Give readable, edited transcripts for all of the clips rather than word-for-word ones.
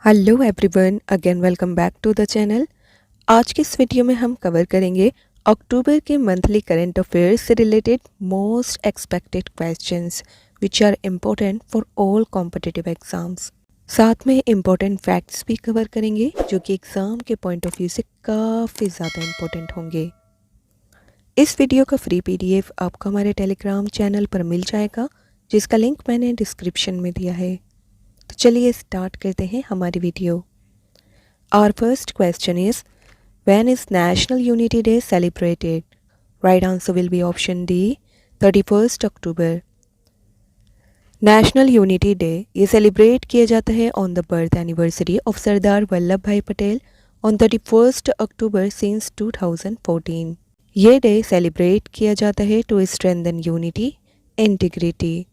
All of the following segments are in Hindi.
Hello everyone, again welcome back to the channel. आज के इस वीडियो में हम कवर करेंगे अक्टूबर के मंथली करंट अफेयर्स से related most expected questions which are important for all competitive exams. साथ में इम्पोर्टेंट फैक्ट्स भी कवर करेंगे जो कि एग्ज़ाम के पॉइंट ऑफ व्यू से काफ़ी ज़्यादा इम्पोर्टेंट होंगे। इस वीडियो का फ्री पीडीएफ आपको हमारे टेलीग्राम चैनल पर मिल जाएगा, जिसका लिंक मैंने डिस्क्रिप्शन में दिया है। तो चलिए स्टार्ट करते हैं हमारी video. Our first question is, when is National Unity Day celebrated? Right answer will be option D, 31st October. National unity day ये सेलिब्रेट किया जाता है on the birth anniversary of Sardar Vallabh Bhai Patel on 31st October since 2014। ये डे सेलिब्रेट किया जाता है टू स्ट्रेंथन यूनिटी इंटीग्रिटी।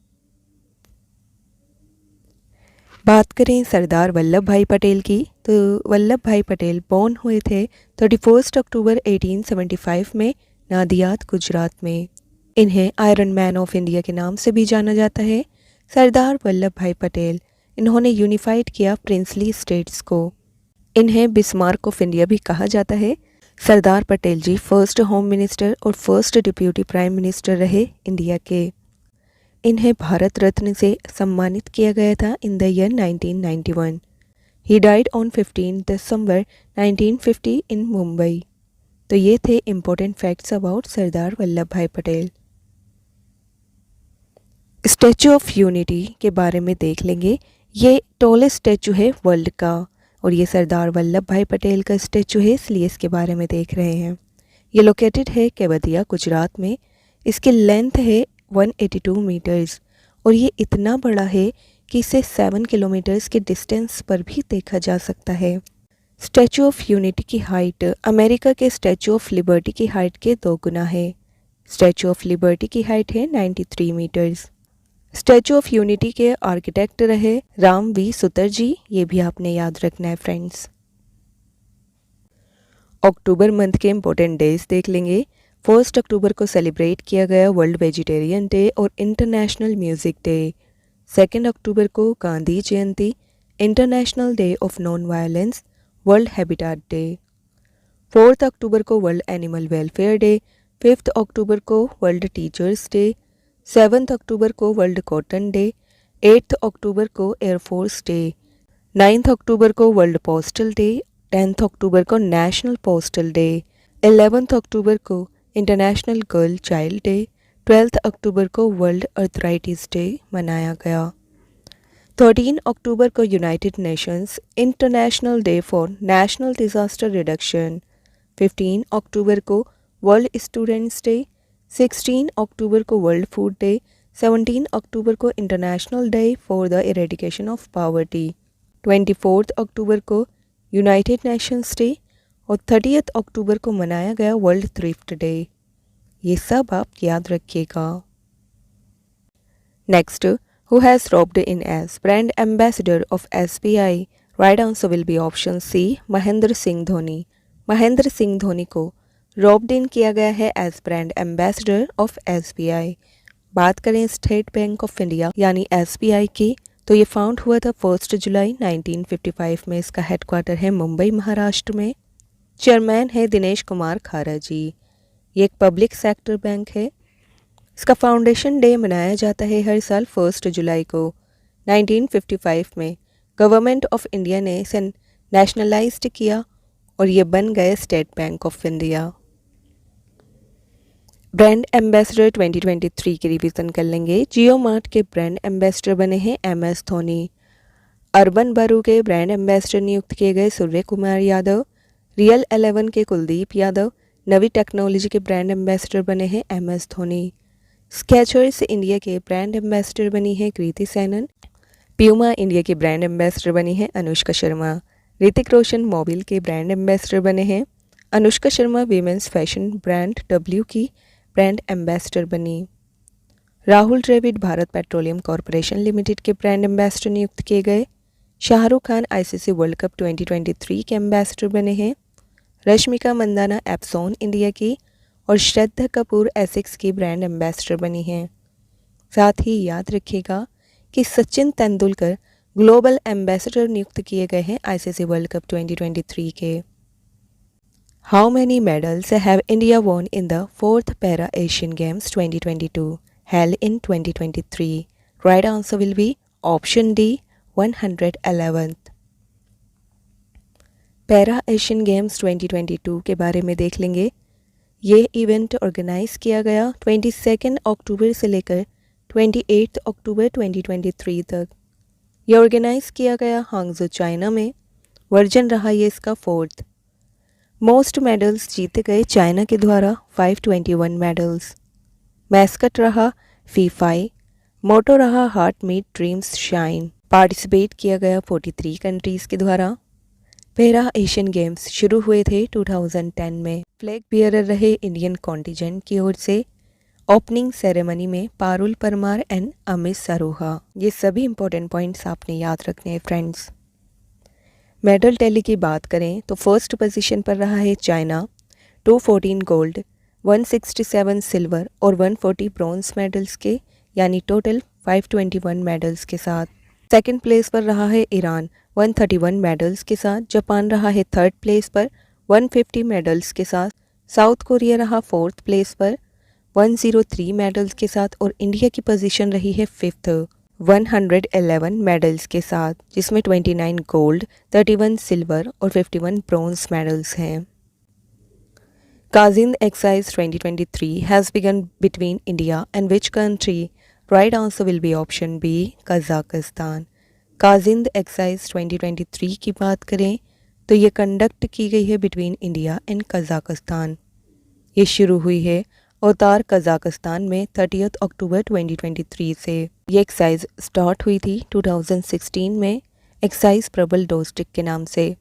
बात करें सरदार वल्लभ भाई पटेल की, तो वल्लभ भाई पटेल बॉर्न हुए थे 31 अक्टूबर 1875 में नादियाद, गुजरात में। इन्हें आयरन मैन ऑफ इंडिया के नाम से भी जाना जाता है। सरदार वल्लभ भाई पटेल इन्होंने यूनिफाइड किया प्रिंसली स्टेट्स को। इन्हें बिस्मार्क ऑफ इंडिया भी कहा जाता है। सरदार पटेल जी फर्स्ट होम मिनिस्टर और फर्स्ट डिप्यूटी प्राइम मिनिस्टर रहे इंडिया के। इन्हें भारत रत्न से सम्मानित किया गया था in the year 1991। He died on 15 दिसंबर 1950 इन मुंबई। तो ये थे important facts about Sardar Vallabh Bhai Patel. Statue of unity के बारे में देख लेंगे। ये टॉलेस्ट स्टैचू है वर्ल्ड का और ये सरदार वल्लभ भाई पटेल का स्टैचू है, इसलिए इसके बारे में देख रहे हैं। ये लोकेटेड है केवदिया, गुजरात में। इसकी लेंथ है 182 मीटर्स और ये इतना बड़ा है कि इसे 7 किलोमीटर्स के डिस्टेंस पर भी देखा जा सकता है। स्टैचू ऑफ यूनिटी की हाइट अमेरिका के स्टैचू ऑफ लिबर्टी की हाइट के 2 गुना है। स्टैचू ऑफ लिबर्टी की हाइट है 93 मीटर्स। स्टैचू ऑफ यूनिटी के आर्किटेक्ट रहे राम वी सुतर जी, ये भी आपने याद रखना है फ्रेंड्स। अक्टूबर मंथ के इम्पोर्टेंट डेज देख लेंगे। 1 अक्टूबर को सेलिब्रेट किया गया वर्ल्ड वेजिटेरियन डे और इंटरनेशनल म्यूज़िक डे। 2 अक्टूबर को Gandhi Jayanti, international day of non violence, world habitat day. 4 अक्टूबर को वर्ल्ड एनिमल वेलफेयर डे। 5 अक्टूबर को वर्ल्ड टीचर्स डे। 7 अक्टूबर को वर्ल्ड कॉटन डे। 8 अक्टूबर को एयरफोर्स डे। 9 अक्टूबर को वर्ल्ड पोस्टल डे। 10 अक्टूबर को नेशनल पोस्टल डे। 11 अक्टूबर को इंटरनेशनल गर्ल चाइल्ड डे। 12 अक्टूबर को वर्ल्ड अर्थराइटिस डे मनाया गया। 13 अक्टूबर को United Nations international day for national disaster reduction. 15 अक्टूबर को वर्ल्ड स्टूडेंट्स डे। 16 अक्टूबर को वर्ल्ड फूड डे। 17 अक्टूबर को international day for the eradication of poverty. 24 अक्टूबर को यूनाइटेड नेशंस डे और 30 अक्टूबर को मनाया गया वर्ल्ड थ्रिफ्ट डे। ये सब आप याद रखिएगा। Next, who has roped in as brand ambassador of SBI? Right answer will be option C, Mahendra Singh Dhoni. Mahendra Singh Dhoni को रोब्ड इन किया गया है as brand ambassador of SBI। बात करें स्टेट बैंक ऑफ इंडिया यानी SBI की, तो ये फाउंड हुआ था 1 जुलाई 1955 में। इसका हेडक्वार्टर है मुंबई, महाराष्ट्र में। चेयरमैन है दिनेश कुमार खारा जी। ये एक पब्लिक सेक्टर बैंक है। इसका फाउंडेशन डे मनाया जाता है हर साल 1 जुलाई को। 1955 में गवर्नमेंट ऑफ इंडिया ने इसे नेशनलाइज्ड किया और ये बन गए state bank of India. Brand ambassador 2023 की रिवीजन कर लेंगे। जियो मार्ट के ब्रांड एम्बेसडर बने हैं MS धोनी। अर्बन बारू के ब्रांड एम्बेसडर नियुक्त किए गए सूर्य कुमार यादव। रियल 11 के कुलदीप यादव। नवी टेक्नोलॉजी के ब्रांड एम्बेसडर बने हैं MS धोनी। स्केचर्स इंडिया के ब्रांड एम्बेसडर बनी है कृति सेनन। प्यूमा इंडिया के ब्रांड एम्बेसडर बनी है अनुष्का शर्मा। ऋतिक रोशन मोबिल के ब्रांड एम्बेसडर बने हैं। Anushka Sharma women's fashion brand W की ब्रांड एम्बेसडर बनी। Rahul Dravid Bharat petroleum corporation limited के ब्रांड एम्बेसडर नियुक्त किए गए। Shahrukh Khan ICC world cup 2023 के एम्बेसडर बने हैं। रश्मिका मंदाना एप्सॉन इंडिया की और श्रद्धा कपूर एसिक्स की ब्रांड एम्बेसडर बनी हैं। साथ ही याद रखिएगा कि सचिन तेंदुलकर ग्लोबल एम्बेसडर नियुक्त किए गए हैं आईसीसी वर्ल्ड कप 2023 के। How many medals have India won in the fourth para Asian games 2022 held in 2023? Right answer will be option D 111। Para Asian games 2022 के बारे में देख लेंगे। ये इवेंट ऑर्गेनाइज किया गया 22 अक्टूबर से लेकर 28 अक्टूबर 2023 तक। ये ऑर्गेनाइज किया गया हांगजो चाइना में। वर्जन रहा ये इसका फोर्थ। मोस्ट मेडल्स जीते गए चाइना के द्वारा 521 मेडल्स। मैस्कट रहा फीफाई। मोटो रहा heart made dreams shine. Participate किया गया 43 कंट्रीज़ के द्वारा। पैरा एशियन गेम्स शुरू हुए थे 2010 में। फ्लैग बियरर रहे इंडियन कॉन्टिजेंट की ओर से। ओपनिंग सेरेमनी में पारुल परमार एंड अमित सरोहा। ये सभी इंपॉर्टेंट पॉइंट्स आपने याद रखने हैं फ्रेंड्स। मेडल टैली की बात करें तो फर्स्ट पोजीशन पर रहा है चाइना 214 गोल्ड, 167 सिल्वर और 140 ब्रॉन्ज मेडल्स के, यानी टोटल 521 मेडल्स के साथ। सेकंड प्लेस पर रहा है ईरान 131 मेडल्स के साथ। जापान रहा है थर्ड प्लेस पर 150 मेडल्स के साथ। साउथ कोरिया रहा फोर्थ प्लेस पर 103 मेडल्स के साथ और इंडिया की पोजीशन रही है फिफ्थ 111 मेडल्स के साथ, जिसमें 29 गोल्ड, 31 सिल्वर और 51 ब्रॉन्ज मेडल्स हैं। Kazind exercise 2023 has begun between India and which country? Right answer will be option B Kazakhstan. Kazind exercise 2023 की बात करें तो ये कंडक्ट की गई है बिटवीन इंडिया एंड कजाकिस्तान। ये शुरू हुई है अवतार कजाकिस्तान में 30 अक्टूबर 2023 से। ये एक्सरसाइज स्टार्ट हुई थी 2016 में एक्सरसाइज प्रबल डोस्टिक के नाम से।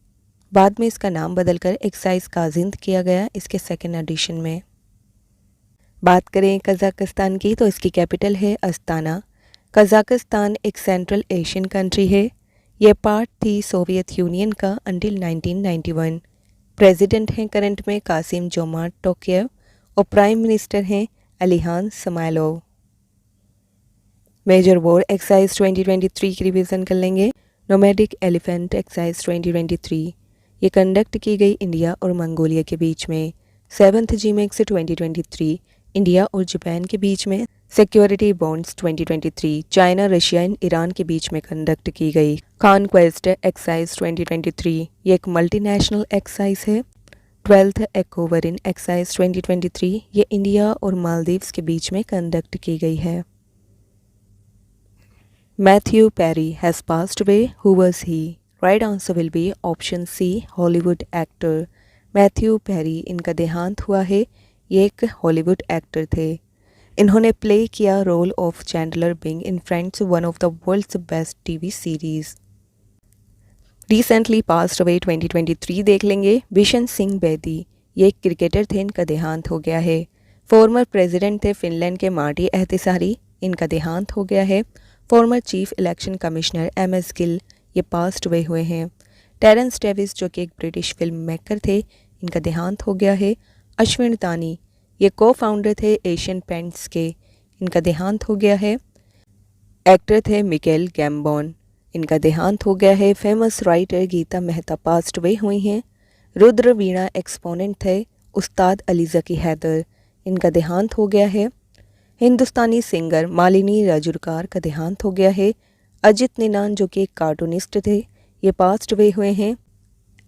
बाद में इसका नाम बदलकर एक्सरसाइज काजिंद किया गया इसके सेकेंड एडिशन में। बात करें कजाकिस्तान की तो इसकी कैपिटल है अस्ताना। कजाकिस्तान एक सेंट्रल एशियन कंट्री है। यह पार्ट थी सोवियत यूनियन का अंटिल 1991। प्रेसिडेंट हैं करंट में कासिम जोमार्ट टोकायेव और प्राइम मिनिस्टर हैं अलीहान समायलोव। मेजर वॉर एक्सरसाइज 2023 की रिवीजन कर लेंगे। नोमैडिक एलिफेंट एक्सरसाइज 2023 ये कंडक्ट की गई इंडिया और मंगोलिया के बीच में। 7th GMEX 2023 इंडिया और जापान के बीच में। Security bonds 2023 China, Russia and Iran के बीच में कंडक्ट की गई। कॉन्क्वेस्ट एक्सरसाइज 2023 ये एक मल्टीनेशनल एक्सरसाइज है। 12th एक्कोवरिन एक्सरसाइज 2023 ये इंडिया और मालदीव्स के बीच में कंडक्ट की गई है। Matthew Perry has passed away, who was he? Right answer will be option C Hollywood actor. Matthew Perry इनका देहांत हुआ है। ये एक हॉलीवुड एक्टर थे। इन्होंने प्ले किया role of Chandler Bing in Friends, one of the world's best TV series. Recently passed away 2023 देख लेंगे। बिशन सिंह बेदी ये एक क्रिकेटर थे, इनका देहांत हो गया है। फॉर्मर प्रेसिडेंट थे फिनलैंड के मार्टी एहतिसारी, इनका देहांत हो गया है। Former chief election commissioner MS Gill ये पास्ड अवे हुए हैं। टेरेंस डेविस जो कि एक ब्रिटिश फिल्म मेकर थे, इनका देहांत हो गया है। अश्विन तानी ये को फाउंडर थे एशियन पेंट्स के, इनका देहांत हो गया है। एक्टर थे मिकेल गैम्बॉन, इनका देहांत हो गया है। Famous writer Geeta Mehta passed away हुई हैं। रुद्र वीणा एक्सपोनेंट थे उस्ताद अली ज़की हैदर, इनका देहांत हो गया है। हिंदुस्तानी सिंगर मालिनी राजुरकार का देहांत हो गया है। अजित निनान जो कि एक कार्टूनिस्ट थे, ये पास्ट अवे हुए हैं।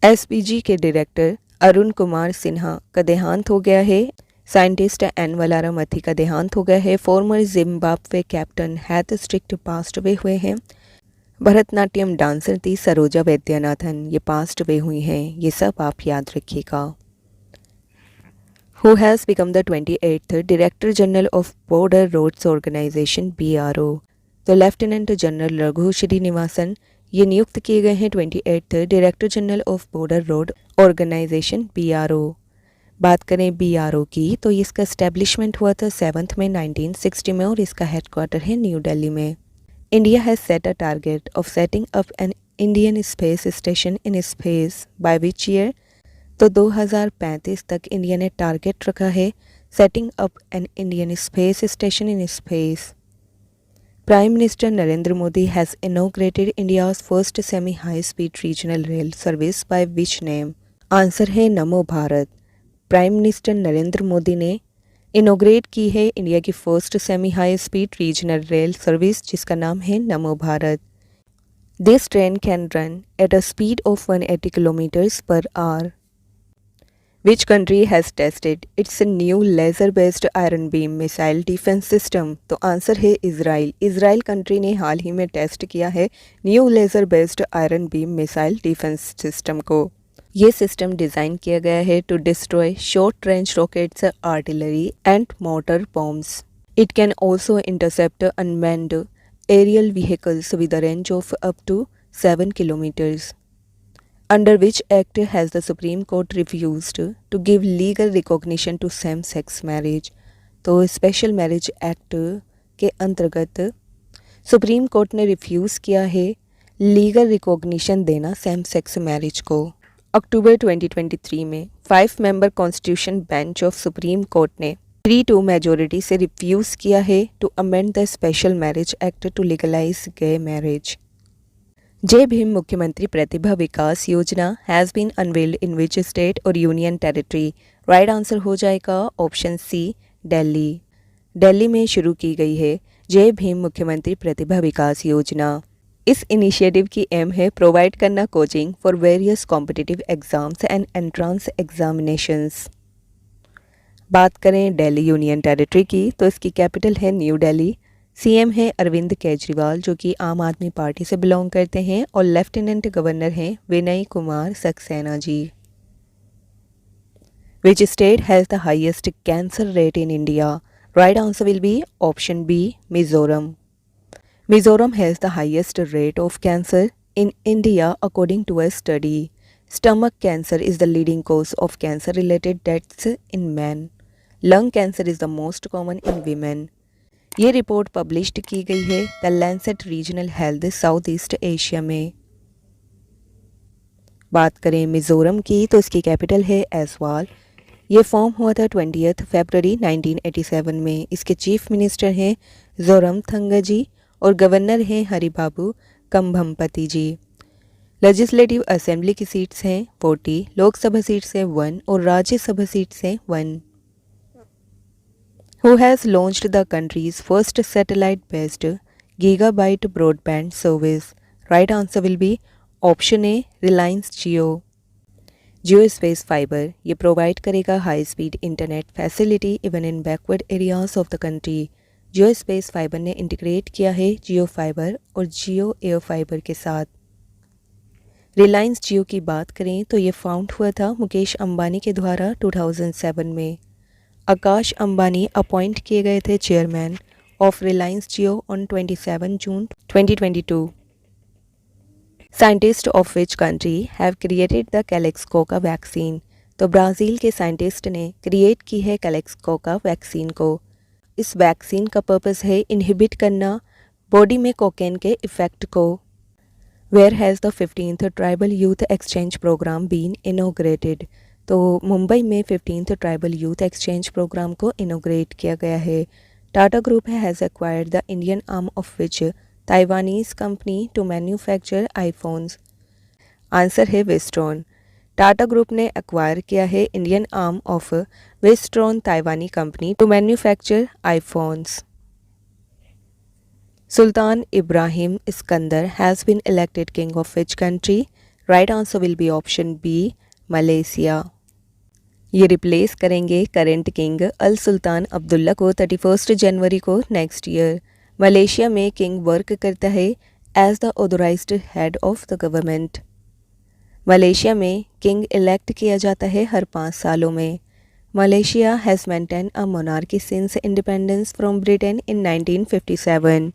SPG के डायरेक्टर अरुण कुमार सिन्हा का देहांत हो गया है। साइंटिस्ट एन वलारामथी का देहांत हो गया है। Farmer Zimbabwe captain hath strict passed away हुए हैं। भरतनाट्यम डांसर थी सरोजा वैद्यनाथन, ये पास्ट अवे हुई हैं। ये सब आप याद रखिएगा। Who has become the 28th director general of border roads organisation BRO? तो लेफ्टिनेंट जनरल रघु श्रीनिवासन ये नियुक्त किए गए हैं 28th director general of border road organisation BRO। बात करें BRO की तो इसका एस्टेब्लिशमेंट हुआ था 7 मई 1960 में और इसका हेडक्वार्टर है न्यू दिल्ली में। India has set a target of setting up an Indian space station in space by which year? तो 2035 तक इंडिया ने टारगेट रखा है setting up an Indian space station in space. Prime Minister Narendra Modi has inaugurated India's first semi-high-speed regional rail service by which name? Answer है नमो भारत। प्राइम मिनिस्टर नरेंद्र मोदी ने इनोग्रेट की है इंडिया की first semi high speed regional rail service जिसका नाम है नमो Bharat. This train can run at a speed of 180 kilometres per hour. Which country has tested its new laser-based iron beam missile defense system? तो आंसर है इजराइल। इजराइल कंट्री ने हाल ही में टेस्ट किया है new laser based iron beam missile defence system को। ये सिस्टम डिज़ाइन किया गया है to destroy short range rockets, artillery and mortar bombs. It can also intercept unmanned aerial vehicles with a range of up to 7 kilometres. Under which act has the Supreme Court refused to give legal recognition to same-sex marriage? तो स्पेशल मैरिज एक्ट के अंतर्गत सुप्रीम कोर्ट ने रिफ्यूज़ किया है लीगल रिकॉग्निशन देना सेम सेक्स मैरिज को। अक्टूबर 2023 में 5 member constitution bench of supreme court ने 3-2 मेजोरिटी से रिफ्यूज़ किया है to amend the special marriage act to legalise gay marriage. जय भीम Mukhyamantri Pratibha Vikas Yojana has been unveiled in which state और यूनियन टेरिटरी? राइट आंसर हो जाएगा ऑप्शन सी दिल्ली। दिल्ली में शुरू की गई है जय भीम मुख्यमंत्री प्रतिभा विकास योजना। इस इनिशिएटिव की एम है प्रोवाइड करना coaching for various competitive exams and entrance examinations. बात करें दिल्ली यूनियन टेरिटरी की तो इसकी कैपिटल है न्यू दिल्ली। सीएम है अरविंद केजरीवाल जो कि आम आदमी पार्टी से बिलोंग करते हैं और लेफ्टिनेंट गवर्नर हैं Vinay Kumar Saxena ji. Which state has the highest cancer rate in India? Right answer will be option B Mizoram. Mizoram has the highest rate of cancer in India according to a study. Stomach cancer is the leading cause of cancer related deaths in man. Lung cancer is the most common in women. ये रिपोर्ट पब्लिश्ड की गई है the Lancet regional health south east Asia में। बात करें मिजोरम की तो इसकी कैपिटल है ऐजवाल। ये फॉर्म हुआ था 20 फरवरी 1987 में। इसके चीफ मिनिस्टर हैं जोरमथंगा जी और गवर्नर हैं हरिबाबू कंभमपति जी। लेजिस्लेटिव असेंबली की सीट्स हैं 40, लोकसभा सीट्स हैं 1 और राज्यसभा सीट्स हैं 1। Who has launched the country's first satellite-based gigabit broadband service? Right answer will be option A, Reliance Jio. Jio Space Fiber ये प्रोवाइड करेगा high speed internet facility even in backward areas of the country. Jio space fibre ने इंटीग्रेट किया है जियो फाइबर और जियो एयर फाइबर के साथ। रिलायंस जियो की बात करें तो ये फाउंड हुआ था मुकेश अंबानी के द्वारा 2007 में। आकाश अंबानी अपॉइंट किए गए थे chairman of Reliance Jio on 27 June 2022। Scientist of which country have created the Calixcoca vaccine? तो ब्राज़ील के साइंटिस्ट ने क्रिएट की है कैलेक्सकोका वैक्सीन को। इस वैक्सीन का पर्पस है इनहिबिट करना बॉडी में कोकेन के इफेक्ट को। Where has the 15th tribal youth exchange programme been inaugurated? तो मुंबई में 15th tribal youth exchange programme को इनोग्रेट किया गया है। Tata group has acquired the Indian arm of which Taiwanese company to manufacture iPhones? Answer है विस्ट्रॉन। टाटा ग्रुप ने एक्वायर किया है इंडियन आर्म ऑफ विस्ट्रॉन ताइवानी company to manufacture iPhones. Sultan Ibrahim Iskandar has been elected king of which country? Right answer will be option B Malaysia. ये रिप्लेस करेंगे current king Al Sultan Abdullah को 31 जनवरी को नेक्स्ट ईयर। मलेशिया में किंग वर्क करता है as the authorised head of the government. Malaysia में किंग इलेक्ट किया जाता है हर 5 सालों में। Malaysia has maintain a monarchy since independence from Britain in 1957।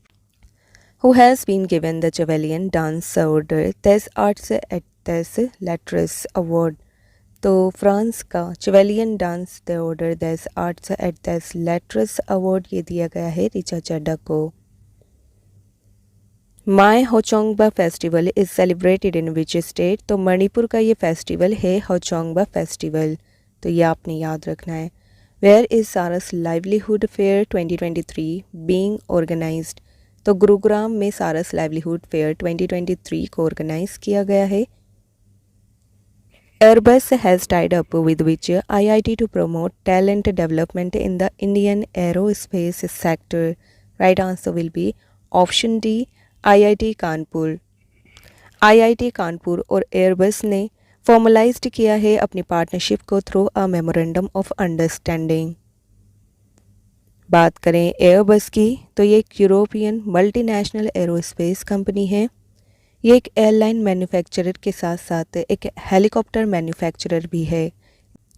Who has been given the Chevallion Dance Order des Arts et des Lettres Award? तो फ्रांस का chevalier dans the order des Arts et des Lettres award ये दिया गया है ऋचा चड्ढा को। Mera Houchongba festival is celebrated in which state? तो मणिपुर का ये फेस्टिवल है होचोंगबा फेस्टिवल, तो ये आपने याद रखना है। वेयर इज सारस लाइवलीहुड फेयर 2023 बीइंग ऑर्गेनाइज्ड? तो गुरुग्राम में सारस लाइवलीहुड फेयर 2023 को ऑर्गेनाइज किया गया है। Airbus has tied up with which IIT to promote talent development in the Indian aerospace sector? Right answer will be option D, IIT Kanpur. IIT Kanpur और एयरबस ने फॉर्मलाइज्ड किया है अपनी पार्टनरशिप को through a memorandum of understanding. बात करें एयरबस की तो ये एक यूरोपियन मल्टीनेशनल एरोस्पेस कंपनी है। ये एक एयरलाइन मैन्युफैक्चरर के साथ साथ एक हेलीकॉप्टर मैन्युफैक्चरर भी है।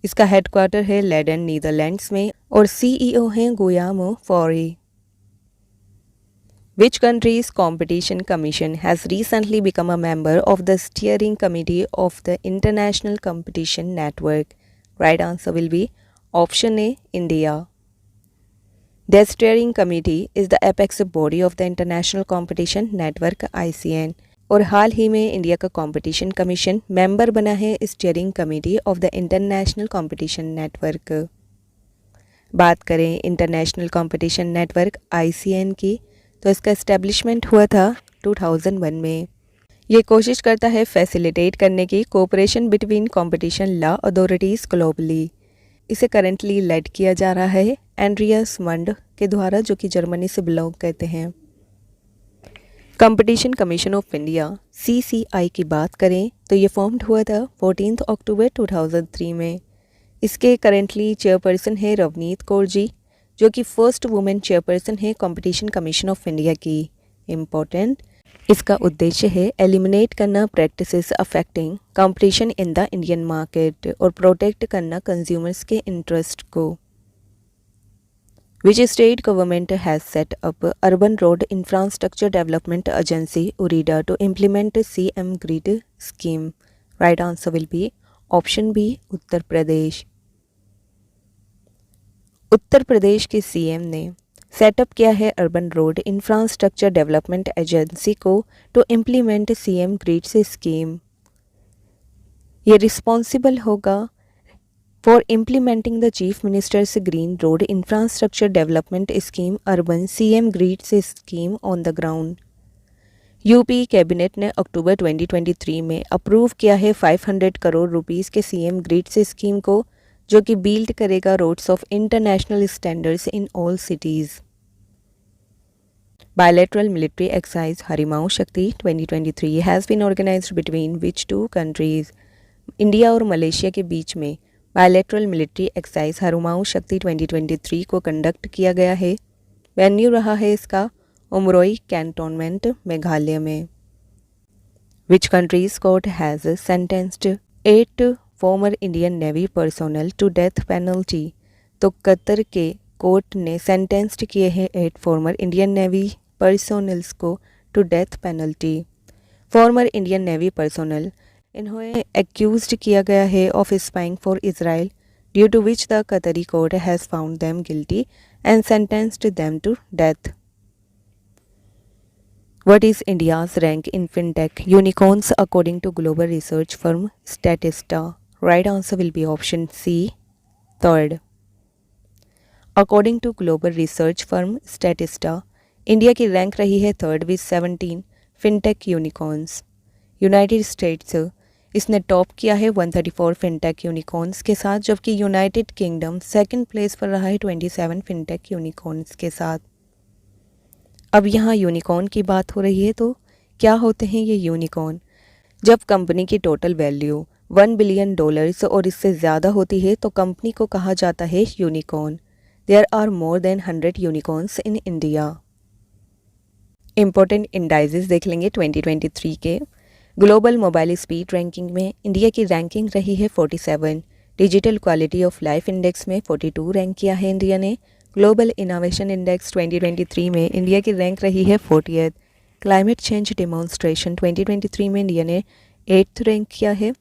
इसका हेडक्वार्टर है लेडन नीदरलैंड्स में और सीईओ हैं गुयामो fori. Which country's competition commission has recently become a member of the steering committee of the International Competition Network? Right answer will be option A, India. The steering committee is the apex body of the International Competition Network ICN और हाल ही में इंडिया का कंपटीशन कमीशन मेंबर बना है steering committee of the international competition network. बात करें इंटरनेशनल कंपटीशन नेटवर्क आईसीएन की तो इसका एस्टेब्लिशमेंट हुआ था 2001 में। ये कोशिश करता है फैसिलिटेट करने की cooperation between competition law authorities globally. इसे करंटली लेड किया जा रहा है एंड्रियास मंड के द्वारा, जो कि जर्मनी से बिलोंग करते हैं। Competition commission of India CCI की बात करें तो ये फॉर्म्ड हुआ था 14 अक्टूबर 2003 में। इसके करेंटली चेयरपर्सन है रवनीत कौर जी, जो कि फर्स्ट वुमेन चेयरपर्सन है कंपटीशन कमीशन ऑफ इंडिया की। इम्पोर्टेंट, इसका उद्देश्य है एलिमिनेट करना practices affecting competition in the Indian market और प्रोटेक्ट करना कंज्यूमर्स के इंटरेस्ट को। Which state government has set up Urban Road Infrastructure Development Agency URIDA to implement CM Grid scheme? Right answer will be option B, Uttar Pradesh. Uttar Pradesh के CM ने सेटअप किया है urban road infrastructure development agency को to implement CM grid scheme. ये रिस्पॉन्सिबल होगा for implementing the Chief Minister's Green Road Infrastructure Development Scheme Urban CM Grid scheme on the ground। UP cabinet ने अक्टूबर 2023 में अप्रूव किया है 500 करोड़ रुपीस के CM ग्रिड स्कीम को, जो कि बिल्ड करेगा roads of international standards in all cities. Bilateral military exercise Harimau Shakti 2023 has been organized between which two countries? India और मलेशिया के बीच में बायलैटरल मिलिट्री एक्सरसाइज हरुमाऊ शक्ति 2023 को कंडक्ट किया गया है। वेन्यू रहा है इसका उमरोई कैंटोनमेंट मेघालय में। Which countries court has sentenced 8 former Indian navy personnel to death penalty? तो कतर के कोर्ट ने सेंटेंस्ड किए हैं 8 फॉर्मर इंडियन नेवी पर्सोनल्स को to death penalty. Former Indian navy personnel इन्हें एक्यूज्ड किया गया है of spying for Israel, due to which the Qatari court has found them guilty and sentenced them to death. What is India's rank in fintech unicorns according to global research firm Statista? Right answer will be option C, third. According to global research firm Statista, India की रैंक रही है third with 17 fintech unicorns. United states इसने टॉप किया है 134 फिनटेक यूनिकॉर्न्स के साथ, जबकि यूनाइटेड किंगडम सेकंड प्लेस पर रहा है 27 फिनटेक यूनिकॉर्न्स के साथ। अब यहाँ यूनिकॉर्न की बात हो रही है, तो क्या होते हैं ये यूनिकॉर्न? जब कंपनी की टोटल वैल्यू $1 बिलियन और इससे ज़्यादा होती है तो कंपनी को कहा जाता है unicorn. There are more than 100 unicorns in India. Important indices देख लेंगे 2023 के। ग्लोबल मोबाइल स्पीड रैंकिंग में इंडिया की रैंकिंग रही है 47। Digital quality of life index में 42 रैंक किया है इंडिया ने। ग्लोबल इनोवेशन इंडेक्स 2023 में इंडिया की रैंक रही है 40th। क्लाइमेट चेंज डिमॉन्स्ट्रेशन 2023 में इंडिया ने 8th रैंक किया है।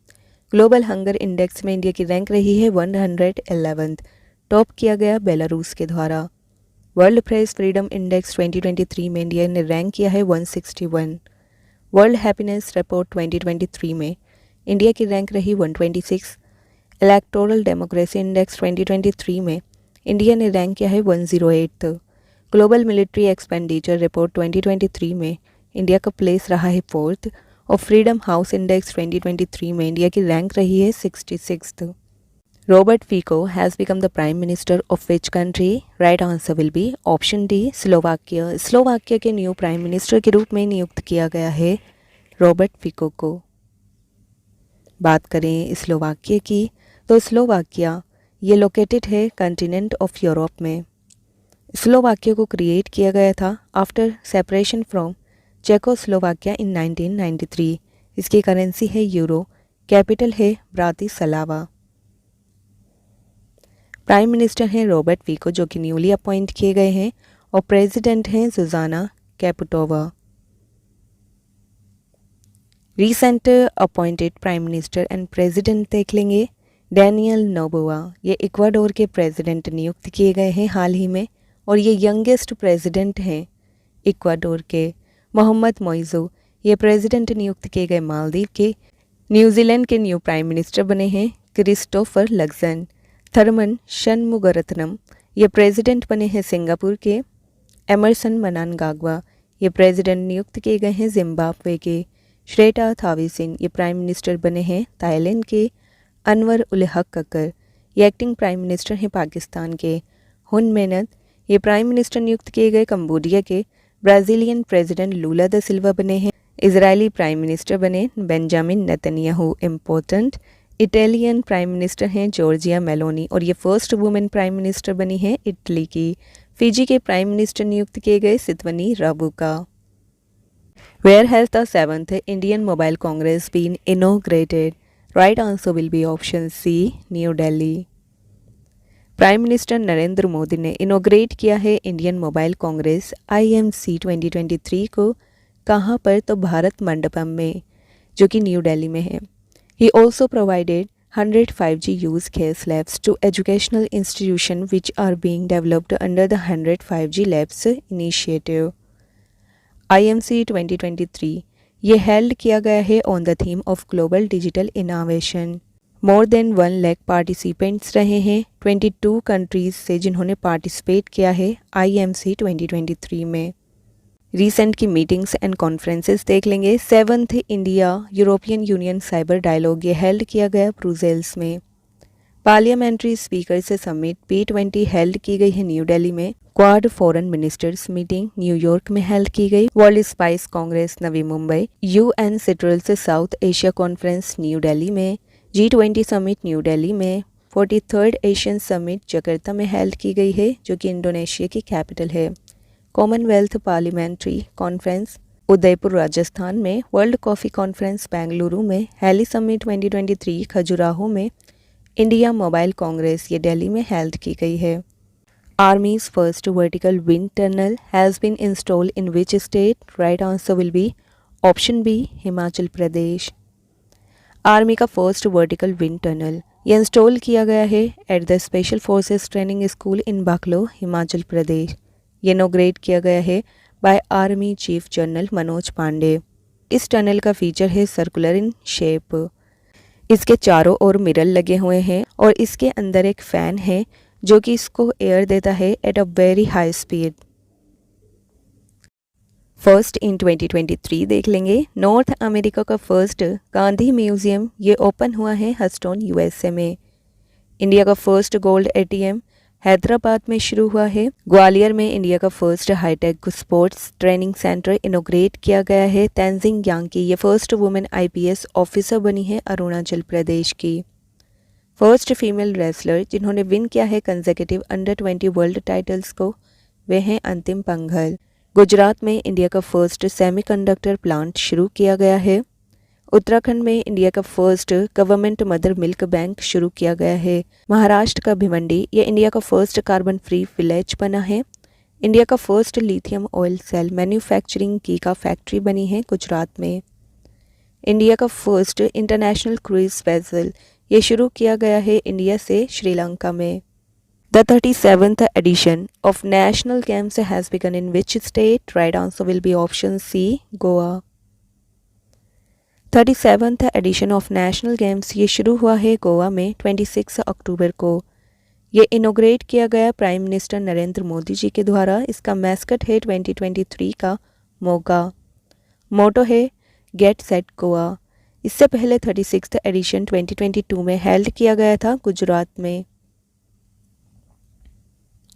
ग्लोबल हंगर इंडेक्स में इंडिया की रैंक रही है 111th, टॉप किया गया बेलारूस के द्वारा। वर्ल्ड प्रेस फ्रीडम इंडेक्स 2023 में इंडिया ने रैंक किया है 161। वर्ल्ड हैप्पीनेस रिपोर्ट 2023 में इंडिया की रैंक रही 126। इलेक्टोरल डेमोक्रेसी इंडेक्स 2023 में इंडिया ने रैंक किया है 108। ग्लोबल मिलिट्री एक्सपेंडिचर रिपोर्ट 2023 में इंडिया का प्लेस रहा है 4th और फ्रीडम हाउस इंडेक्स 2023 में इंडिया की रैंक रही है 66th। Robert Fico has become the prime minister of which country? Right answer will be option D Slovakia. Slovakia के न्यू प्राइम मिनिस्टर के रूप में नियुक्त किया गया है रॉबर्ट फीको को। बात करें स्लोवाकिया की तो स्लोवाकिया ये लोकेटेड है कॉन्टिनेंट ऑफ यूरोप में। स्लोवाकिया को क्रिएट किया गया था आफ्टर सेपरेशन फ्रॉम चेकोस्लोवाकिया इन 1993। इसकी करेंसी है यूरो, कैपिटल है ब्रातिस्लावा। प्राइम मिनिस्टर हैं रॉबर्ट फीको जो कि न्यूली अपॉइंट किए गए हैं और प्रेसिडेंट हैं Zuzana Caputova. Recent appointed prime minister and president देख लेंगे। डैनियल नोबोआ ये इक्वाडोर के प्रेसिडेंट नियुक्त किए गए हैं हाल ही में और ये यंगेस्ट प्रेसिडेंट हैं इक्वाडोर के। मोहम्मद मोइज़ो ये प्रेसिडेंट नियुक्त किए गए मालदीव के। न्यूजीलैंड के न्यू प्राइम मिनिस्टर बने हैं क्रिस्टोफर लक्सन। थर्मन शनमुगरत्नम ये प्रेसिडेंट बने हैं सिंगापुर के। एमरसन मनानगाग्वा ये प्रेसिडेंट नियुक्त किए गए हैं जिम्बाब्वे के। श्रेटा थावीसिन ये प्राइम मिनिस्टर बने हैं थाईलैंड के। अनवर उल हक कक्कर ये एक्टिंग प्राइम मिनिस्टर हैं पाकिस्तान के। हुन मेनत ये प्राइम मिनिस्टर नियुक्त किए गए कंबोडिया के। ब्राज़ीलियन प्रेसिडेंट लूला द सिल्वा बने हैं। इजरायली प्राइम मिनिस्टर बने Benjamin Netanyahu. Important Italian prime minister हैं जॉर्जिया मेलोनी और ये फर्स्ट वुमेन प्राइम मिनिस्टर बनी है इटली की। फिजी के प्राइम मिनिस्टर नियुक्त किए गए Sitiveni Rabuka. Where has the 7th Indian mobile congress been inaugurated? Right answer will be option C New Delhi. Prime minister Narendra Modi ने इनॉग्रेट किया है इंडियन मोबाइल कांग्रेस IMC 2023 को। कहाँ पर? तो भारत मंडपम में जो कि न्यू दिल्ली में है। He also provided 100 5G use case labs to educational institutions which are being developed under the 100 5G labs initiative. IMC 2023 ये हेल्ड किया गया है on the theme of global digital innovation. More than 1 lakh participants रहे हैं 22 कंट्रीज से जिन्होंने पार्टिसिपेट किया है IMC 2023 में। रिसेंट की मीटिंग्स एंड कॉन्फ्रेंसेस देख लेंगे। 7th India European Union cyber dialogue ये हेल्ड किया गया ब्रुसेल्स में। पार्लियामेंट्री स्पीकर से समिट P20 हेल्ड की गई है न्यू दिल्ली में। Quad foreign ministers meeting New York में हेल्ड की गई। World spice congress Navi Mumbai. UN central से south Asia conference new Delhi में। G20 समिट न्यू दिल्ली में। 43rd एशियन समिट जकार्ता में हेल्ड की गई है जो कि इंडोनेशिया की कैपिटल है। Commonwealth parliamentary conference Udaipur Rajasthan में। वर्ल्ड कॉफ़ी कॉन्फ्रेंस बेंगलुरु में। हैली समिट 2023 खजुराहो में। इंडिया मोबाइल कांग्रेस ये दिल्ली में हेल्ड की गई है। Army's first vertical wind tunnel has been installed in which state? Right answer will be option B Himachal Pradesh. Army का फर्स्ट वर्टिकल विंड टनल ये इंस्टॉल किया गया है at the special forces training school in Bakloh Himachal Pradesh. ये इनॉग्रेट किया गया है by army chief general Manoj Pande. इस टनल का फीचर है सर्कुलर इन शेप। इसके चारों ओर मिरर लगे हुए हैं और इसके अंदर एक फैन है जो कि इसको एयर देता है at a very high speed. First in 2023 देख लेंगे। नॉर्थ अमेरिका का फर्स्ट गांधी म्यूजियम ये ओपन हुआ है हस्टन USA में। इंडिया का फर्स्ट गोल्ड ATM हैदराबाद में शुरू हुआ है। ग्वालियर में इंडिया का first high tech sports training centre inaugurate किया गया है। तेंजिंग यांकी ये फर्स्ट वुमेन IPS ऑफिसर बनी है अरुणाचल प्रदेश की। फर्स्ट फीमेल रेसलर जिन्होंने विन किया है कंसेक्यूटिव अंडर-20 वर्ल्ड टाइटल्स को वे हैं अंतिम पंघल। गुजरात में इंडिया का फर्स्ट सेमीकंडक्टर प्लांट शुरू किया गया है। उत्तराखंड में इंडिया का first government mother milk bank शुरू किया गया है। महाराष्ट्र का भिवंडी ये इंडिया का फर्स्ट कार्बन फ्री विलेज बना है। इंडिया का first lithium ion cell manufacturing की का फैक्ट्री बनी है गुजरात में। इंडिया का फर्स्ट इंटरनेशनल क्रूज वेसल ये शुरू किया गया है इंडिया से श्रीलंका में। The 37th edition of National Games has begun in which state? Right answer will be option C, Goa. 37th edition of national games ये शुरू हुआ है गोवा में 26 अक्टूबर को। ये इनोग्रेट किया गया प्राइम मिनिस्टर नरेंद्र मोदी जी के द्वारा। इसका मैस्कट है 2023 का मोगा। मोटो है गेट सेट गोवा। इससे पहले 36th एडिशन 2022 में हेल्ड किया गया था गुजरात में।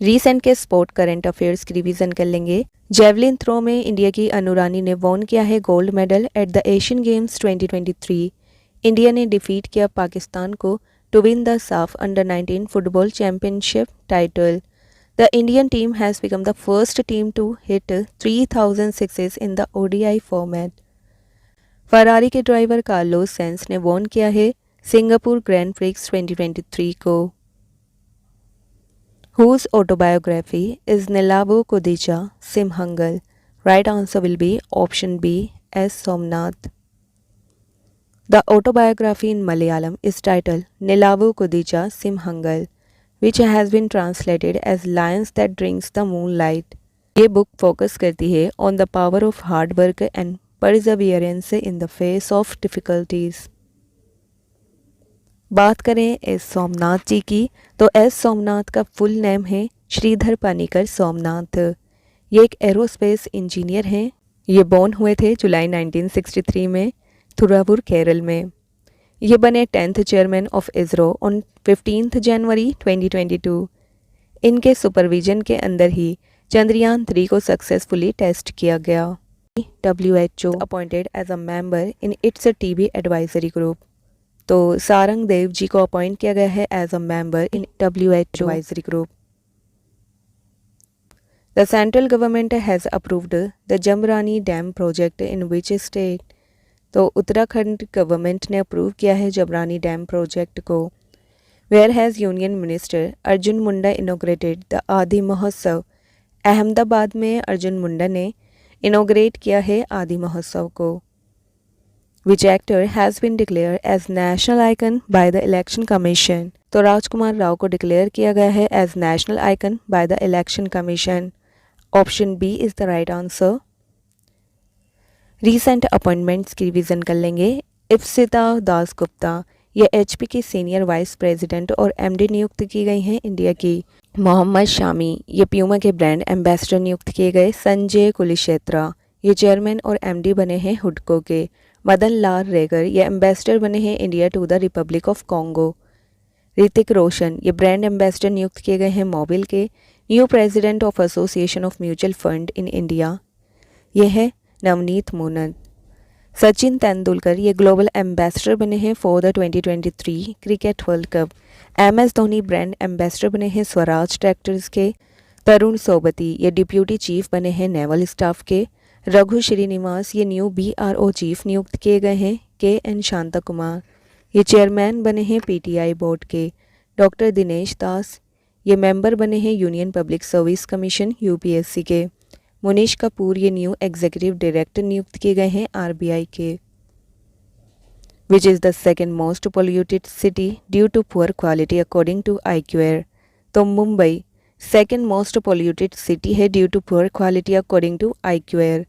रीसेंट के स्पोर्ट करंट अफेयर्स की रिवीजन कर लेंगे। जेवलिन थ्रो में इंडिया की अनुरानी ने वॉन किया है gold medal at the Asian games 2023। India ने डिफीट किया पाकिस्तान को to win the SAFF under 19 football championship title. The Indian team has become the first team to hit 3000 sixes in the ODI format. Ferrari के ड्राइवर कार्लोस सेंस ने वॉन किया है सिंगापुर ग्रैंड प्रिक्स 2023 को। Whose autobiography is Nilavo Kodija Simhangal? Right answer will be option B, S. Somnath. The autobiography in Malayalam is titled Nilavo Kodija Simhangal, which has been translated as Lions That Drinks the Moonlight. ये बुक फोकस करती है on the power of hard work and perseverance in the face of difficulties. बात करें एस सोमनाथ जी की तो एस सोमनाथ का फुल नेम है श्रीधर पानीकर सोमनाथ। ये एक एरोस्पेस इंजीनियर हैं। ये बॉर्न हुए थे जुलाई 1963 में थुरावुर केरल में। ये बने 10th chairman of ISRO on 15th जनवरी 2022। इनके सुपरविजन के अंदर ही चंद्रयान 3 को सक्सेसफुली टेस्ट किया गया। WHO appointed as a member in its TB advisory group. तो सारंग देव जी को अपॉइंट किया गया है as a member in WHO advisory group. The central government has approved the Jamrani dam project in which state. तो उत्तराखंड गवर्नमेंट ने अप्रूव किया है जमरानी डैम प्रोजेक्ट को। Where has union minister Arjun Munda inaugurated the Aadi Mahotsav. Ahmedabad में अर्जुन मुंडा ने इनोग्रेट किया है आदि महोत्सव को। Which actor has been declared as national icon by the Election Commission? तो राजकुमार राव को डिक्लेयर किया गया है as national icon by the Election Commission. Option B is the right answer. Recent appointments की रिवीजन कर लेंगे। इप्सिता दास गुप्ता ये HP की सीनियर वाइस प्रेसिडेंट और MD नियुक्त की गई हैं इंडिया की। मोहम्मद शामी ये प्यूमा के ब्रांड एम्बेसडर नियुक्त किए गए। संजय कुलक्षेत्रा ये चेयरमैन और MD बने हैं हुडको के। मदन लाल रेगर ये एम्बेसडर बने हैं India to the republic of Congo. Hrithik Roshan ये ब्रांड एम्बेसडर नियुक्त किए गए हैं मोबिल के। New president of association of mutual fund in India ये है नवनीत मोनन। सचिन तेंदुलकर ये ग्लोबल एम्बेसडर बने हैं for the 2023 cricket world cup. MS Dhoni brand ambassador बने हैं स्वराज ट्रैक्टर्स के। तरुण सोबती ये डिप्यूटी चीफ बने हैं नेवल स्टाफ के। रघु श्रीनिवास ये न्यू BRO चीफ नियुक्त किए गए हैं। KN शांता कुमार ये चेयरमैन बने हैं PTI बोर्ड के। डॉक्टर दिनेश दास ये मेंबर बने हैं union public service commission UPSC के। मुनीश कपूर ये न्यू एग्जीक्यूटिव डायरेक्टर नियुक्त किए गए हैं RBI के। Which is the second most polluted city due to poor quality according to IQAir। तो Mumbai second most polluted city है due to poor quality according to IQAir।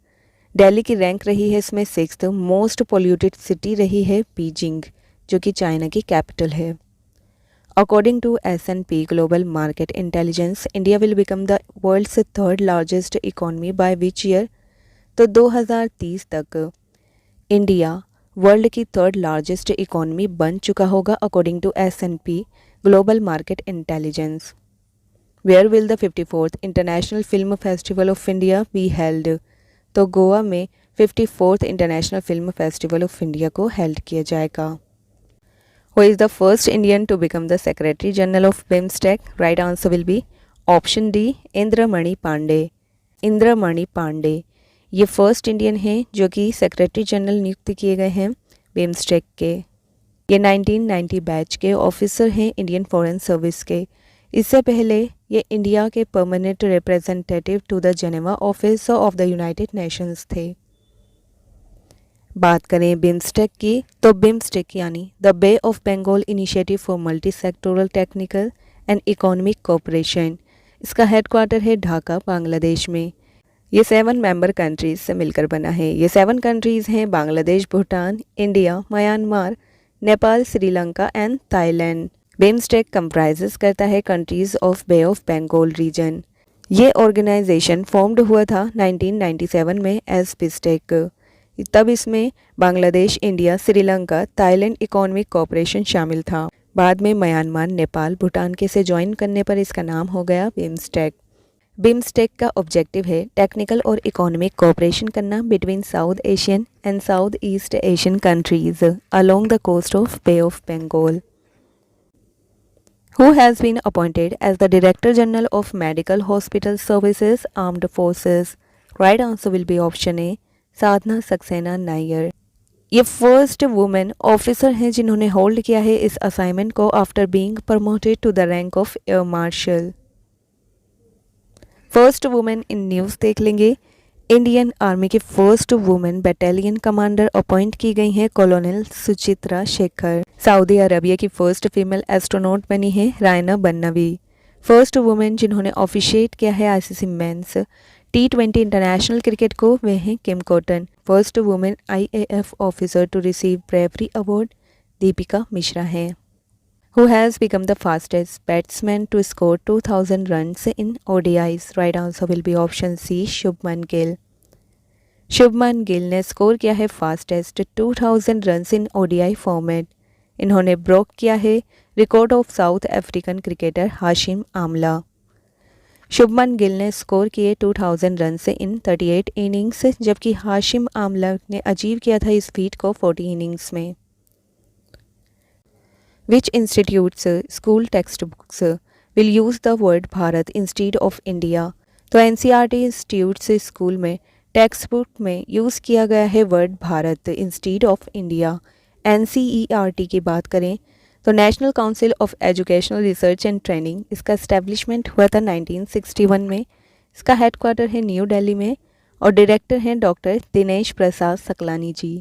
Delhi की रैंक रही है इसमें 6th। मोस्ट पोल्यूटेड सिटी रही है बीजिंग जो कि चाइना की कैपिटल है। According to S&P global market intelligence India will become the world's 3rd largest economy by which year. तो 2030 तक इंडिया वर्ल्ड की 3rd लार्जेस्ट इकोनॉमी बन चुका होगा according to S&P global market intelligence. Where will the 54th international film festival of India be held. तो गोवा में 54th international film festival of India को हेल्ड किया जाएगा। Who is the first Indian to become the secretary general of BIMSTEC. Right answer will be option D Indramani Pandey. Indramani Pandey ये फर्स्ट इंडियन हैं जो कि सेक्रेटरी जनरल नियुक्त किए गए हैं बिम्स्टेक के। ये 1990 बैच के ऑफिसर हैं इंडियन फॉरेन सर्विस के। इससे पहले ये इंडिया के permanent representative to the Geneva office of the United nations थे। बात करें बिम्स्टेक की तो बिम्स्टेक यानी the bay of Bengal initiative for multi sectoral technical and economic cooperation. इसका हेडक्वार्टर है ढाका बांग्लादेश में। ये 7 मेंबर कंट्रीज से मिलकर बना है। ये 7 कंट्रीज़ हैं Bangladesh, Bhutan, India, Myanmar, Nepal, Sri Lanka and Thailand. BIMSTEC comprises करता है countries of bay of Bengal region. ये ऑर्गेनाइजेशन फॉर्म्ड हुआ था 1997 में एज बिस्टेक। तब इसमें Bangladesh, India, Sri Lanka, Thailand economic cooperation शामिल था। बाद में म्यांमार, नेपाल, भूटान के से ज्वाइन करने पर इसका नाम हो गया बिम्स्टेक। बिम्स्टेक का ऑब्जेक्टिव है टेक्निकल और इकोनॉमिक कोऑपरेशन करना between south Asian and south east Asian countries along the coast of bay of Bengal. Who has been appointed as the Director General of Medical Hospital Services Armed Forces? Right answer will be option A, साधना सक्सेना नायर। ये फर्स्ट वुमेन ऑफिसर हैं जिन्होंने होल्ड किया है इस असाइनमेंट को after being promoted to the rank of air marshal. First women in news देख लेंगे। इंडियन आर्मी के first women battalion commander appoint की गई हैं colonel Suchitra Shekhar. Saudi Arabia की फर्स्ट फीमेल एस्ट्रोनॉट बनी है रायना बन्नवी। फर्स्ट वुमेन जिन्होंने ऑफिशिएट किया है ICC men's T20 international cricket को वे हैं Kim Cotton. First women IAF officer to receive bravery award Deepika Mishra हैं। Who has become the fastest batsman to score 2000 runs in ODIs? Right answer will be option C, Shubman Gill. Shubman Gill ने स्कोर किया है fastest 2000 runs in ODI format. इन्होंने ब्रोक किया है record of south African cricketer Hashim Amla. Shubman Gill ने स्कोर किए 2000 रन से इन 38 इनिंग्स, जबकि हाशिम आमला ने अचीव किया था इस फीट को 40 इनिंग्स में। Which institutes school textbooks will use the word Bharat instead of India? तो NCERT इंस्टीट्यूट्स स्कूल में टेक्स्ट बुक में यूज़ किया गया है word Bharat instead of India. NCERT की बात करें तो national council of educational research and training, इसका इस्टेब्लिशमेंट हुआ था 1961 में। इसका हेडक्वार्टर है न्यू दिल्ली में और डायरेक्टर हैं doctor Dinesh Prasad Saklani ji.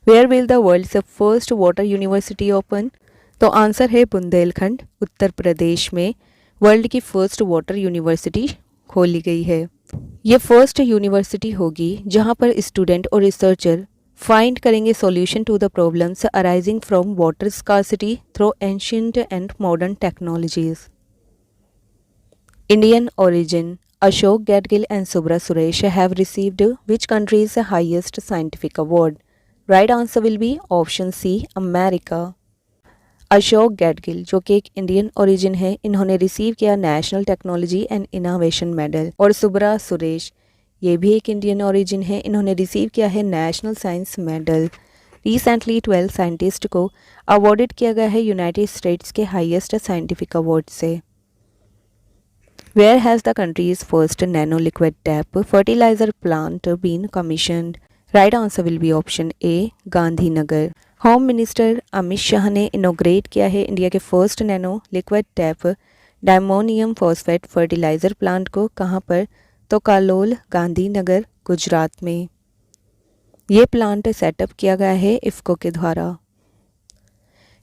Where will the world's first water university open? तो आंसर है बुंदेलखंड, उत्तर प्रदेश में वर्ल्ड की फर्स्ट वाटर यूनिवर्सिटी खोली गई है। ये फर्स्ट यूनिवर्सिटी होगी जहां पर स्टूडेंट और रिसर्चर फाइंड करेंगे solution to the problems arising from water scarcity through ancient and modern technologies. Indian origin Ashok Gadgil and Subra Suresh have received which country's highest scientific award? Right answer will be option C, America. Ashok Gadgil जो कि एक इंडियन ओरिजिन है, इन्होंने रिसीव किया national technology and innovation medal. और सुब्रा सुरेश ये भी एक इंडियन ओरिजिन है, इन्होंने रिसीव किया है national science medal. Recently 12 scientist को अवॉर्डेड किया गया है यूनाइटेड स्टेट्स के हाईएस्ट साइंटिफिक अवार्ड से। Where has the country's first nano liquid DAP fertiliser plant been commissioned? Right answer will be option A, Gandhinagar. Home minister Amit Shah ने इनोग्रेट किया है इंडिया के first nano liquid DAP diammonium phosphate fertiliser plant को। कहाँ पर? तो कालोल, गांधीनगर, गुजरात में। ये प्लांट सेटअप किया गया है इफ़को के द्वारा।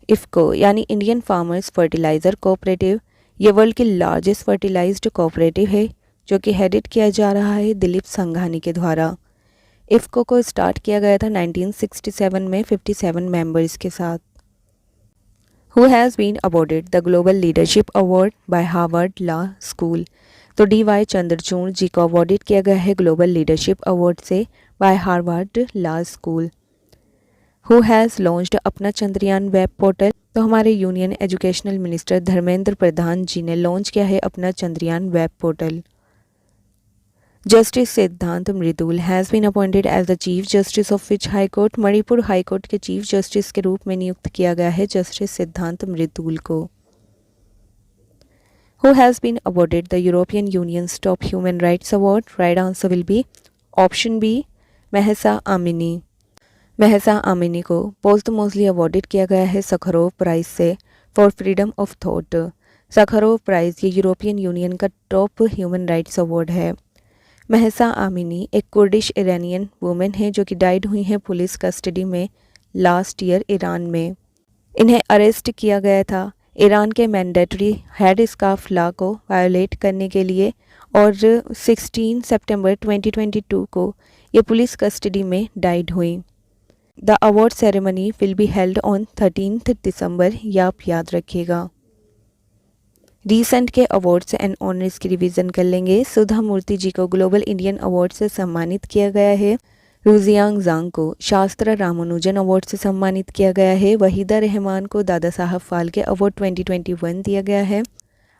इफ़को यानी इंडियन फार्मर्स फर्टिलाइजर कोऑपरेटिव, ये वर्ल्ड की लार्जेस्ट फर्टिलाइज्ड कोऑपरेटिव है जो कि हेडेड किया जा रहा है दिलीप संघानी के द्वारा। इफ़को को स्टार्ट किया गया था 1967 में 57 मेंबर्स के साथ। Who has been awarded the Global Leadership Award by Harvard Law School? तो DY चंद्रचूड़ जी को अवॉर्डेड किया गया है ग्लोबल लीडरशिप अवार्ड से bye Harvard law school. Who has launched अपना चंद्रयान वेब पोर्टल? तो हमारे union educational minister Dharmendra Pradhan जी ने लॉन्च किया है अपना Chandrayaan web portal. Justice Siddharth Mridul has been appointed as the chief justice of which high court? Manipur high court के चीफ जस्टिस के रूप में नियुक्त किया गया है जस्टिस सिद्धांत मृदुल को। Who has been awarded the European Union's top human rights award? Right answer will be option B, Mahsa Amini. Mahsa Amini को पोस्टमोस्टली अवॉर्डेड किया गया है सखारोव प्राइज से for freedom of thought. Sakharov prize ये यूरोपियन यूनियन का टॉप ह्यूमन राइट्स अवार्ड है। महसा आमिनी एक कुर्दिश ईरानियन वुमेन है जो कि डाइड हुई हैं पुलिस कस्टडी में लास्ट ईयर ईरान में। इन्हें अरेस्ट किया गया था ईरान के मैंडेटरी हेड स्कार्फ लॉ को वायोलेट करने के लिए और 16 सितंबर 2022 को ये पुलिस कस्टडी में डाइड हुई। The award ceremony will be held on 13 दिसंबर, ये आप याद रखिएगा। रिसेंट के अवार्ड्स एंड ऑनर्स की रिवीजन कर लेंगे। सुधा मूर्ति जी को ग्लोबल इंडियन अवार्ड से सम्मानित किया गया है। रुजियांग जांग को शास्त्र रामानुजन अवार्ड से सम्मानित किया गया है। वहीदा रहमान को दादा साहब फाल्के अवार्ड 2021 दिया गया है।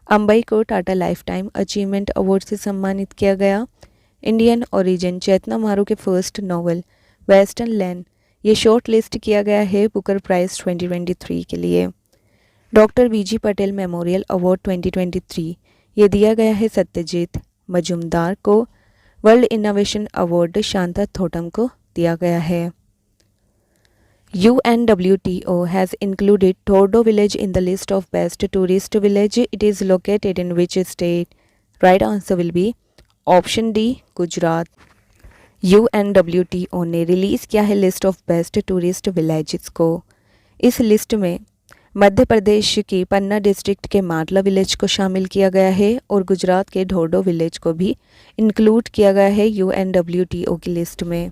अंबई को Tata life time achievement award से सम्मानित किया गया। इंडियन ओरिजिन चेतना मारू के फर्स्ट नॉवल वेस्टर्न लैंड ये शॉर्ट लिस्ट किया गया है बुकर प्राइज 2023 के लिए। डॉक्टर बीजी पटेल मेमोरियल अवार्ड 2023 ये दिया गया है सत्यजीत मजुमदार को। वर्ल्ड इनोवेशन अवार्ड शांता थोटम को दिया गया है। UNWTO has included Tordo village in the list of best tourist village. It is located in which state? Right answer will be option D, Gujarat. UNWTO ने रिलीज़ किया है list of best tourist villages को। इस लिस्ट में मध्य प्रदेश की पन्ना डिस्ट्रिक्ट के माटला विलेज को शामिल किया गया है और गुजरात के ढोडो विलेज को भी इंक्लूड किया गया है UNWTO की लिस्ट में।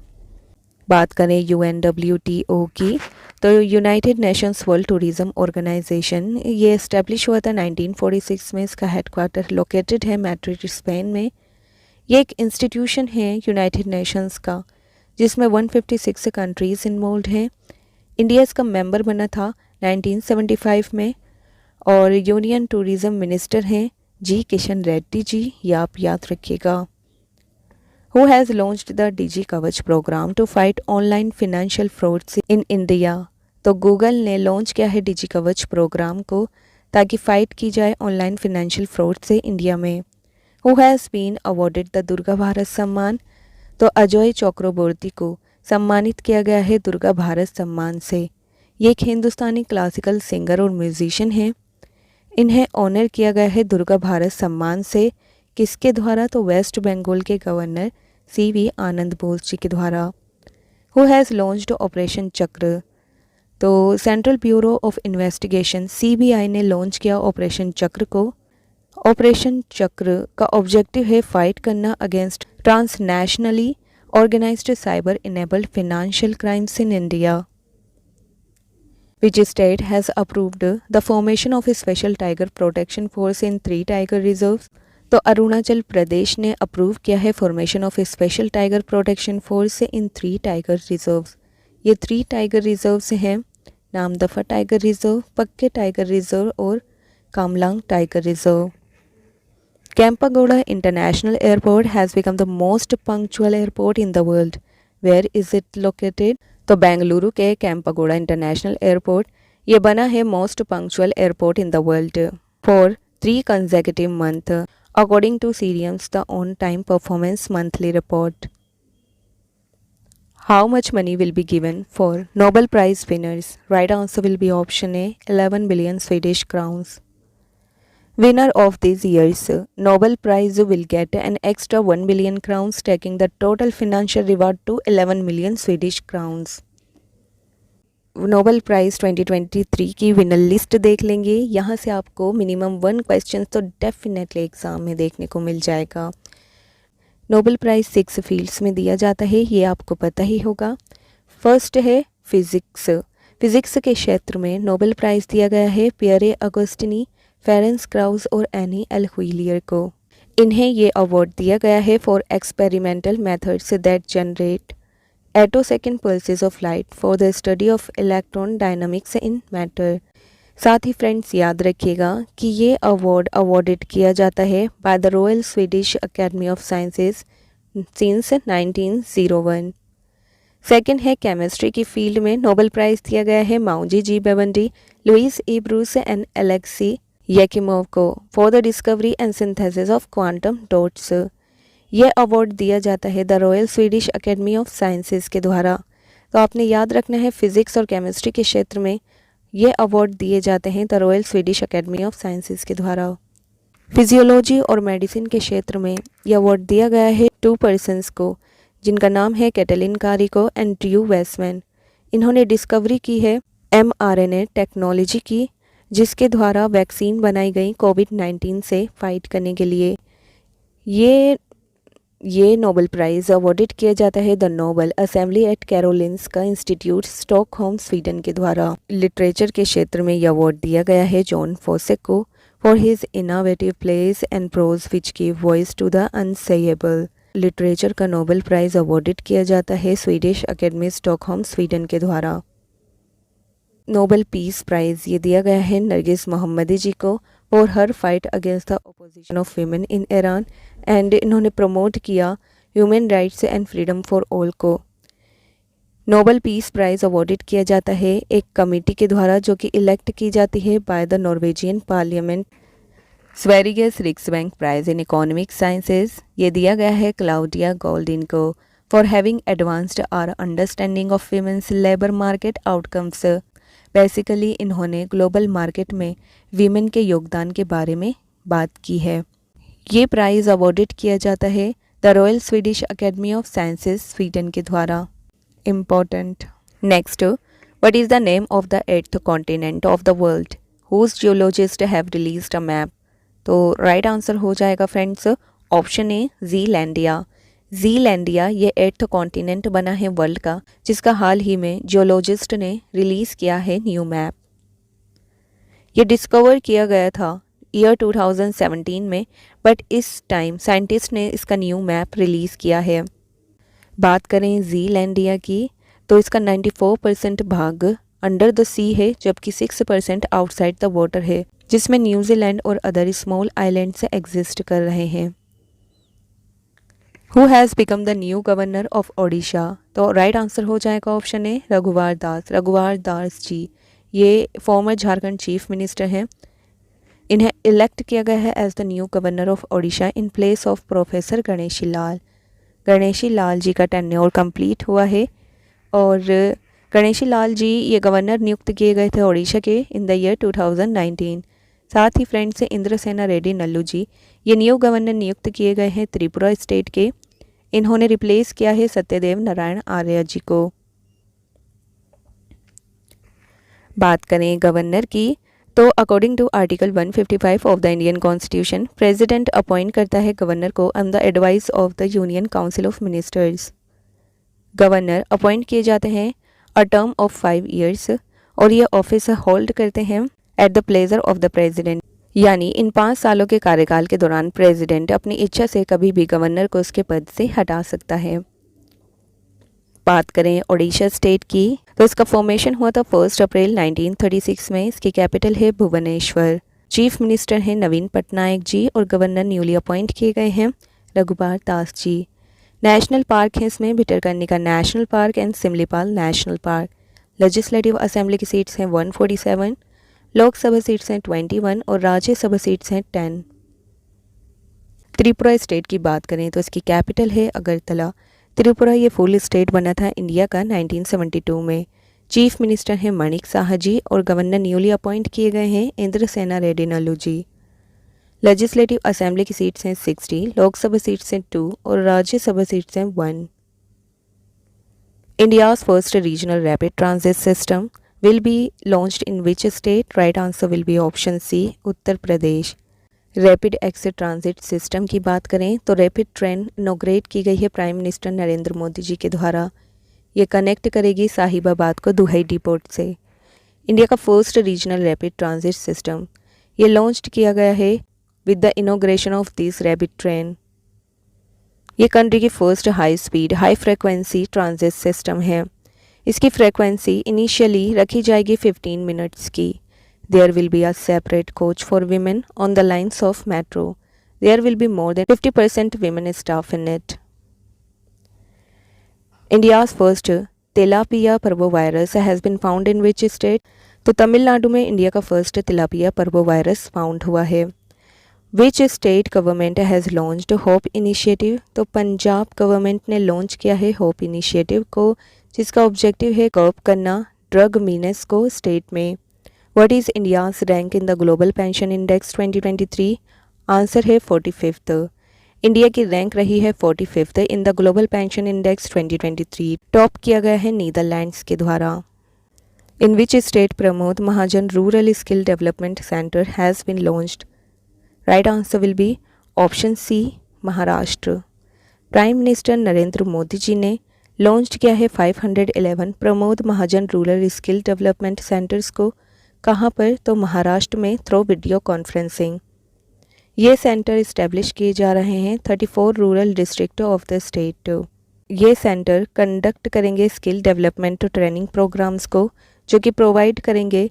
बात करें UNWTO की तो united nations world tourism organisation ये इस्टेब्लिश हुआ था 1946 में। इसका हेडक्वार्टर लोकेटेड है मैड्रिड स्पेन में। ये एक इंस्टीट्यूशन है यूनाइटेड नेशंस का जिसमें 156 कंट्रीज़ इन्वॉल्व हैं। इंडिया इसका मेंबर बना था 1975 में और यूनियन टूरिज्म मिनिस्टर हैं जी किशन रेड्डी जी, ये आप याद रखिएगा। Who has launched the digi Kavach programme to fight online financial frauds in India? तो गूगल ने लॉन्च किया है डिजी कवच प्रोग्राम को ताकि फाइट की जाए ऑनलाइन फिनेंशियल फ्रॉड से इंडिया में। Who has been awarded the Durga Bharat Samman? तो अजय चक्रवर्ती को सम्मानित किया गया है दुर्गा भारत सम्मान से। ये एक हिंदुस्तानी क्लासिकल सिंगर और म्यूजिशियन हैं। इन्हें ऑनर किया गया है दुर्गा भारत सम्मान से। किसके द्वारा? तो वेस्ट बंगाल के गवर्नर CV आनंद बोस जी के द्वारा। Who has launched operation Chakra? तो central bureau of investigation CBI ने लॉन्च किया ऑपरेशन चक्र को। ऑपरेशन चक्र का ऑब्जेक्टिव है फाइट करना against transnationally organised cyber enabled financial crimes in India. Which state has approved the formation of a special tiger protection force in 3 tiger reserves? तो अरुणाचल प्रदेश ने अप्रूव किया है formation of a special tiger protection force in 3 tiger reserves. ये 3 टाइगर रिजर्व्स हैं Namdapha tiger reserve, Pakke tiger reserve और Kamlang tiger reserve. Kempegowda international airport has become the most punctual airport in the world. Where is it located? तो बेंगलुरु के कैंपागोड़ा इंटरनेशनल एयरपोर्ट ये बना है most punctual airport in the world for 3 consecutive month according to Cirium's the on time performance monthly report. How much money will be given for Nobel prize winners? Right answer will be option A 11 billion Swedish crowns. Winner of this year's Nobel Prize will get an extra 1 billion crowns, taking the total financial reward to 11 million Swedish crowns. Nobel prize 2023 की विनर लिस्ट देख लेंगे। यहाँ से आपको मिनिमम 1 क्वेश्चन तो डेफिनेटली एग्ज़ाम में देखने को मिल जाएगा। नोबेल प्राइज़ 6 फील्ड्स में दिया जाता है, ये आपको पता ही होगा। फर्स्ट है फिज़िक्स। फिज़िक्स के क्षेत्र में नोबेल प्राइज़ दिया गया है पियरे अगस्टिनी, फेरेंस क्राउज और एनी एल व्हीलियर को। इन्हें ये अवार्ड दिया गया है for experimental methods that generate attosecond pulses of light for the study of electron dynamics in matter. साथ ही फ्रेंड्स याद रखिएगा कि ये अवार्ड अवॉर्डेड किया जाता है by the royal Swedish academy of sciences since 1901। Second है केमिस्ट्री की फील्ड में नोबेल प्राइज़ दिया गया है Moungi G Bawendi, Louis E Brus and Alexei Yekimov को for the discovery and synthesis of quantum dots. ये अवार्ड दिया जाता है the royal Swedish academy of sciences के द्वारा। तो आपने याद रखना है फिजिक्स और केमिस्ट्री के क्षेत्र में ये अवार्ड दिए जाते हैं the royal Swedish academy of sciences के द्वारा। फिजियोलॉजी और मेडिसिन के क्षेत्र में ये अवार्ड दिया गया है 2 पर्सन्स को जिनका नाम है Caitlin Kariko and Drew Weissman. इन्होंने डिस्कवरी की है mRNA टेक्नोलॉजी की जिसके द्वारा वैक्सीन बनाई गई कोविड-19 से फाइट करने के लिए। ये ये नोबेल प्राइज़ अवॉर्डेड किया जाता है the Nobel assembly eight Karolinska institute Stockholm Sweden के द्वारा। लिटरेचर के क्षेत्र में यह अवार्ड दिया गया है जॉन फोसेक को for his innovative plays and prose which give voice to the unsayable. Literature का नोबेल प्राइज़ अवॉर्डेड किया जाता है स्वीडिश अकेडमी स्टॉकहोम स्वीडन के द्वारा। नोबेल पीस प्राइज़ ये दिया गया है नरगिस मोहम्मदी जी को for her fight against the opposition of women in Iran and इन्होंने प्रमोट किया human rights and freedom for all को। नोबेल पीस प्राइज़ अवॉर्डेड किया जाता है एक कमेटी के द्वारा जो कि इलेक्ट की जाती है by the Norwegian parliament. Sveriges Riksbank prize in economic sciences ये दिया गया है क्लाउडिया गोल्डिन को for having advanced our understanding of women's labour market outcomes. Basically इन्होंने ग्लोबल मार्केट में वीमेन के योगदान के बारे में बात की है। ये प्राइज़ अवॉर्डेड किया जाता है the royal Swedish academy of sciences Sweden के द्वारा। Important. Next, what is the name of the 8th continent of the world whose geologist have released a map. तो राइट आंसर हो जाएगा friends option A Zealandia. Zealandia ये 8th कॉन्टिनेंट बना है वर्ल्ड का जिसका हाल ही में जियोलॉजिस्ट ने रिलीज़ किया है न्यू मैप। ये डिस्कवर किया गया था ईयर 2017 में बट इस टाइम साइंटिस्ट ने इसका न्यू मैप रिलीज़ किया है। बात करें ज़ीलैंडिया की तो इसका 94% भाग अंडर द सी है जबकि 6% आउटसाइड द वाटर है जिसमें न्यूजीलैंड और अदर स्मॉल आइलैंड्स एग्जिस्ट कर रहे हैं। Who has become the new governor of Odisha. तो राइट आंसर हो जाएगा ऑप्शन ए रघुवर दास। रघुवर दास जी ये फॉर्मर झारखंड चीफ मिनिस्टर हैं। इन्हें इलेक्ट किया गया है as the new governor of Odisha in place of professor Ganeshi Lal. Ganeshi Lal ji का टेन्योर कंप्लीट हुआ है और गणेशी लाल जी ये गवर्नर नियुक्त किए गए थे ओडिशा के इन द ईयर 2019। साथ ही फ्रेंड्स इंद्रसेना रेड्डी नल्लू जी ये न्यू गवर्नर नियुक्त किए गए हैं त्रिपुरा स्टेट के। इन्होंने रिप्लेस किया है सत्यदेव नारायण आर्य जी को। बात करें गवर्नर की तो according to article 155 of the Indian constitution president appoint करता है गवर्नर को on the advice of the union council of ministers. Governor appoint किए जाते हैं अ टर्म ऑफ 5 ईयर्स और ये ऑफिस होल्ड करते हैं at the pleasure of the president, यानी इन 5 सालों के कार्यकाल के दौरान प्रेसिडेंट अपनी इच्छा से कभी भी गवर्नर को उसके पद से हटा सकता है। बात करें ओडिशा स्टेट की तो इसका फॉर्मेशन हुआ था 1 अप्रैल 1936 में। इसकी कैपिटल है भुवनेश्वर। चीफ मिनिस्टर हैं नवीन पटनायक जी और गवर्नर न्यूली अपॉइंट किए गए हैं रघुवर दास जी। नेशनल पार्क है इसमें Bhitarkanika national park and Similipal national park. Legislative assembly की सीट्स हैं 147, लोकसभा सीट्स हैं 21 और राज्यसभा सीट्स हैं 10। त्रिपुरा स्टेट की बात करें तो इसकी कैपिटल है अगरतला। त्रिपुरा ये फुल स्टेट बना था इंडिया का 1972 में। चीफ मिनिस्टर हैं माणिक साहा जी और गवर्नर न्यूली अपॉइंट किए गए हैं इंद्रसेना रेड्डी नल्लू जी। लेजिस्लेटिव असेंबली की सीट्स हैं 60, लोकसभा सीट्स हैं 2 और राज्यसभा सीट्स हैं 1। India's first regional rapid transit system will be launched in which state? Right answer will be option C, Uttar Pradesh. Rapid access transit system की बात करें तो रैपिड ट्रेन इनॉग्रेट की गई है प्राइम मिनिस्टर नरेंद्र मोदी जी के द्वारा। ये कनेक्ट करेगी साहिबाबाद को दुहई डिपोर्ट से। इंडिया का first regional rapid transit system ये लॉन्च किया गया है with the inauguration of this rapid train. ये कंट्री की first high speed high frequency transit system है। इसकी फ्रीक्वेंसी इनिशियली रखी जाएगी 15 मिनट्स की। There will be a separate coach for women on the lines of metro. There will be more than 50% women staff in it. India's first tilapia parvo virus has been found in which state. तो तमिलनाडु में इंडिया का first tilapia parvo virus found हुआ है। Which state government has launched hope initiative. तो पंजाब गवर्नमेंट ने लॉन्च किया है होप इनिशिएटिव को जिसका ऑब्जेक्टिव है कर्ब करना ड्रग मीनेस को स्टेट में। What is India's rank in the global pension index 2023। Answer है 45th। इंडिया की रैंक रही है 45th in the global pension index 2023। Top किया गया है नीदरलैंड्स के द्वारा। In which state Pramod Mahajan rural skill development centre has been launched. Right answer will be option C Maharashtra. Prime minister Narendra Modi ji ने लॉन्च किया है 511 Pramod Mahajan rural skill development centres को। कहाँ पर? तो महाराष्ट्र में थ्रू वीडियो कॉन्फ्रेंसिंग। ये सेंटर इस्टेब्लिश किए जा रहे हैं 34 rural district of the state. ये सेंटर कंडक्ट करेंगे स्किल डेवलपमेंट ट्रेनिंग प्रोग्राम्स को, जो कि प्रोवाइड करेंगे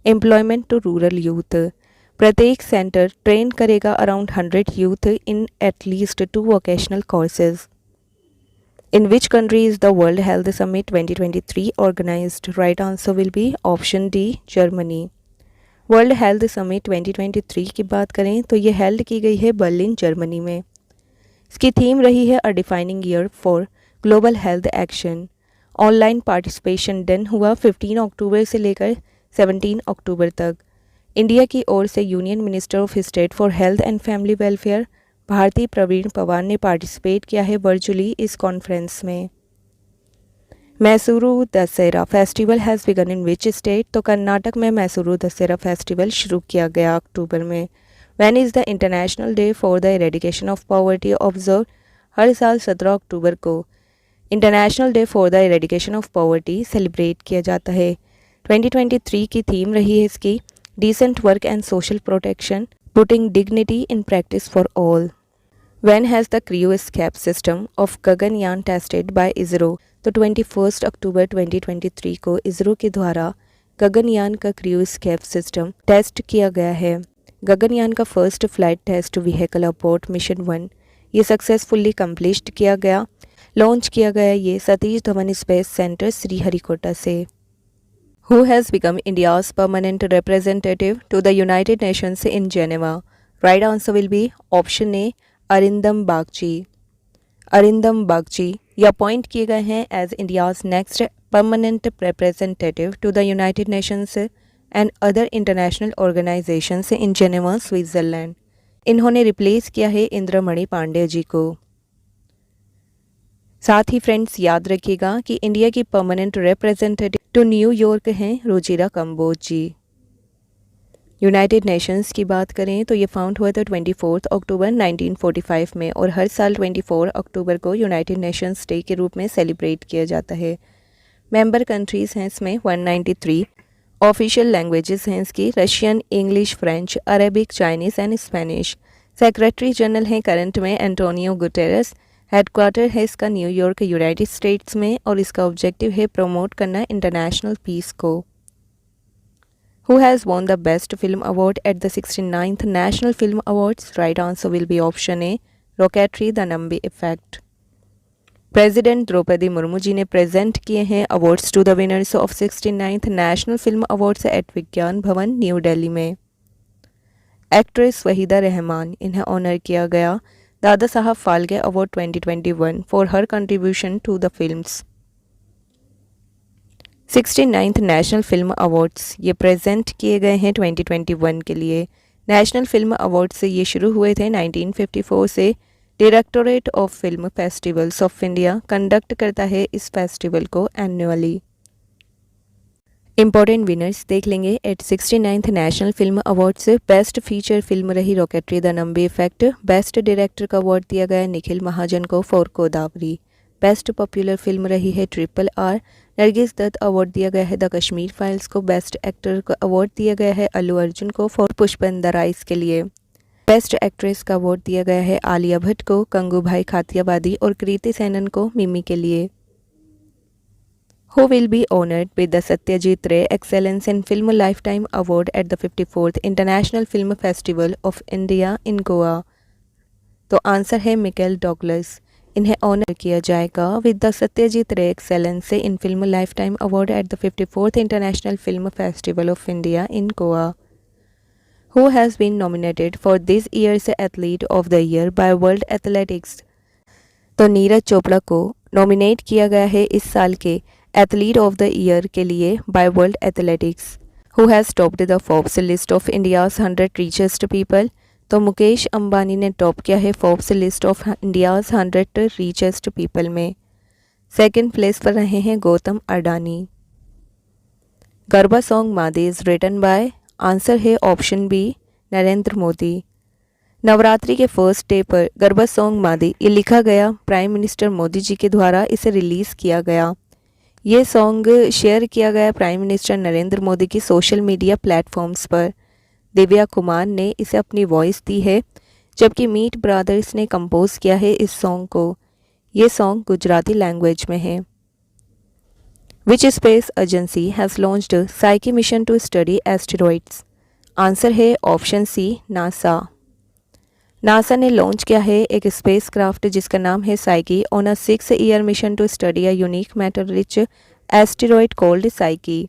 एम्प्लॉयमेंट टू रूरल यूथ। प्रत्येक सेंटर ट्रेन करेगा around 100 youth in at least 2 vocational courses. In which country is the world health summit 2023 organised? Right answer will be option D, Germany. World health summit 2023 की बात करें तो ये हेल्ड की गई है बर्लिन, जर्मनी में। इसकी थीम रही है a defining year for global health action. Online participation done हुआ 15 अक्टूबर से लेकर 17 अक्टूबर तक। इंडिया की ओर से union minister of state for health and family welfare Bharati Pravin Pawar ने पार्टिसिपेट किया है वर्चुअली इस कॉन्फ्रेंस में। Mysuru Dussehra festival has begun in which state? तो कर्नाटक में मैसूरू दशहरा फेस्टिवल शुरू किया गया अक्टूबर में। When is the international day for the eradication of poverty observe? हर साल 17 अक्टूबर को international day for the eradication of poverty celebrate किया जाता है। 2023 की थीम रही है इसकी decent work and social protection, putting dignity in practice for all. When has the crew escape system of Gaganyaan tested by ISRO? तो 21 अक्टूबर 2023 को इसरो के द्वारा गगनयान का क्रू एस्केप सिस्टम टेस्ट किया गया है। गगनयान का first flight test vehicle abort mission 1 ये सक्सेसफुली कंप्लीट किया गया। लॉन्च किया गया ये सतीश धवन स्पेस सेंटर श्रीहरिकोटा से। Who has become India's permanent representative to the United Nations in Geneva? Right answer will be option A, Arindam Bagchi. Arindam Bagchi ये अपॉइंट किए गए हैं as India's next permanent representative to the United Nations and other international organisations in Geneva, Switzerland. इन्होंने रिप्लेस किया है इंद्रमणि पांडे जी को। साथ ही फ्रेंड्स याद रखिएगा कि इंडिया की परमानेंट रिप्रेजेंटेटिव टू न्यूयॉर्क हैं रुचिरा कंबोज जी। यूनाइटेड नेशंस की बात करें तो ये फाउंड हुआ था 24 अक्टूबर 1945 में और हर साल 24 अक्टूबर को यूनाइटेड नेशंस डे के रूप में सेलिब्रेट किया जाता है। मेंबर कंट्रीज़ हैं इसमें 193। ऑफिशियल लैंग्वेजेस हैं इसकी Russian, English, French, Arabic, Chinese and Spanish. Secretary general हैं करंट में एंटोनियो गुटेरेस। हेडक्वार्टर है इसका न्यूयॉर्क, यूनाइटेड स्टेट्स में और इसका ऑब्जेक्टिव है प्रमोट करना इंटरनेशनल पीस को। Who has won the Best Film Award at the 69th National Film Awards? Right answer will be option A, Rocketry The Nambi Effect. President Droupadi Murmu ji ने प्रेजेंट किए हैं awards to the winners of 69th national film awards at Vigyan Bhavan, new Delhi में। एक्ट्रेस वहीदा रहमान इन्हें ऑनर किया गया Dada Saheb Phalke award 2021 for her contribution to the films. 69th national film awards ये प्रेजेंट किए गए हैं 2021 के लिए। नेशनल फिल्म अवार्ड्स से ये शुरू हुए थे 1954 से। Directorate of film festivals of India conduct करता है इस फेस्टिवल को एनुअली। इंपॉर्टेंट विनर्स देख लेंगे at 69th national film awards. Best feature film रही rocketry the Nambi effect. Best director का अवार्ड दिया गया निखिल महाजन को for Godavari. Best popular film रही है RRR। नरगिस दत्त अवार्ड दिया गया है द कश्मीर फाइल्स को। बेस्ट एक्टर का अवार्ड दिया गया है अल्लू अर्जुन को फॉर पुष्पन द राइस के लिए। बेस्ट एक्ट्रेस का अवार्ड दिया गया है आलिया भट्ट को, गंगूभाई खातियाबादी और कृति सेनन को मिमी के लिए। Who will be honored with the Satyajit Ray Excellence in Film Lifetime Award at the 54th International Film Festival of India in Goa? तो आंसर है मिकेल डॉगलस। इन्हें ऑनर किया जाएगा with the Satyajit Ray excellence in film life time award at the 54th international film festival of India in Goa. Who has been nominated for this year's athlete of the year by world athletics? तो नीरज चोपड़ा को नॉमिनेट किया गया है इस साल के एथलीट ऑफ द ईयर के लिए by world athletics. Who has topped the Forbes list of India's 100 richest people? तो मुकेश अंबानी ने टॉप किया है Forbes list of India's 100 richest people में। सेकंड प्लेस पर रहे हैं Gautam Adani. Garba song Maadi is written by? Answer है ऑप्शन बी, नरेंद्र मोदी। नवरात्रि के फर्स्ट डे पर गरबा सॉन्ग मादी ये लिखा गया प्राइम मिनिस्टर मोदी जी के द्वारा इसे रिलीज़ किया गया। ये सॉन्ग शेयर किया गया प्राइम मिनिस्टर नरेंद्र मोदी की सोशल मीडिया प्लेटफॉर्म्स पर। दिव्या कुमार ने इसे अपनी वॉइस दी है, जबकि मीट ब्रदर्स ने कंपोज किया है इस सॉन्ग को। ये सॉन्ग गुजराती लैंग्वेज में है। Which space agency has launched Psyche mission to study asteroids? Answer है ऑप्शन सी, नासा। नासा ने लॉन्च किया है एक स्पेस क्राफ्ट जिसका नाम है Psyche on a 6-year mission to study a unique matter rich asteroid called Psyche.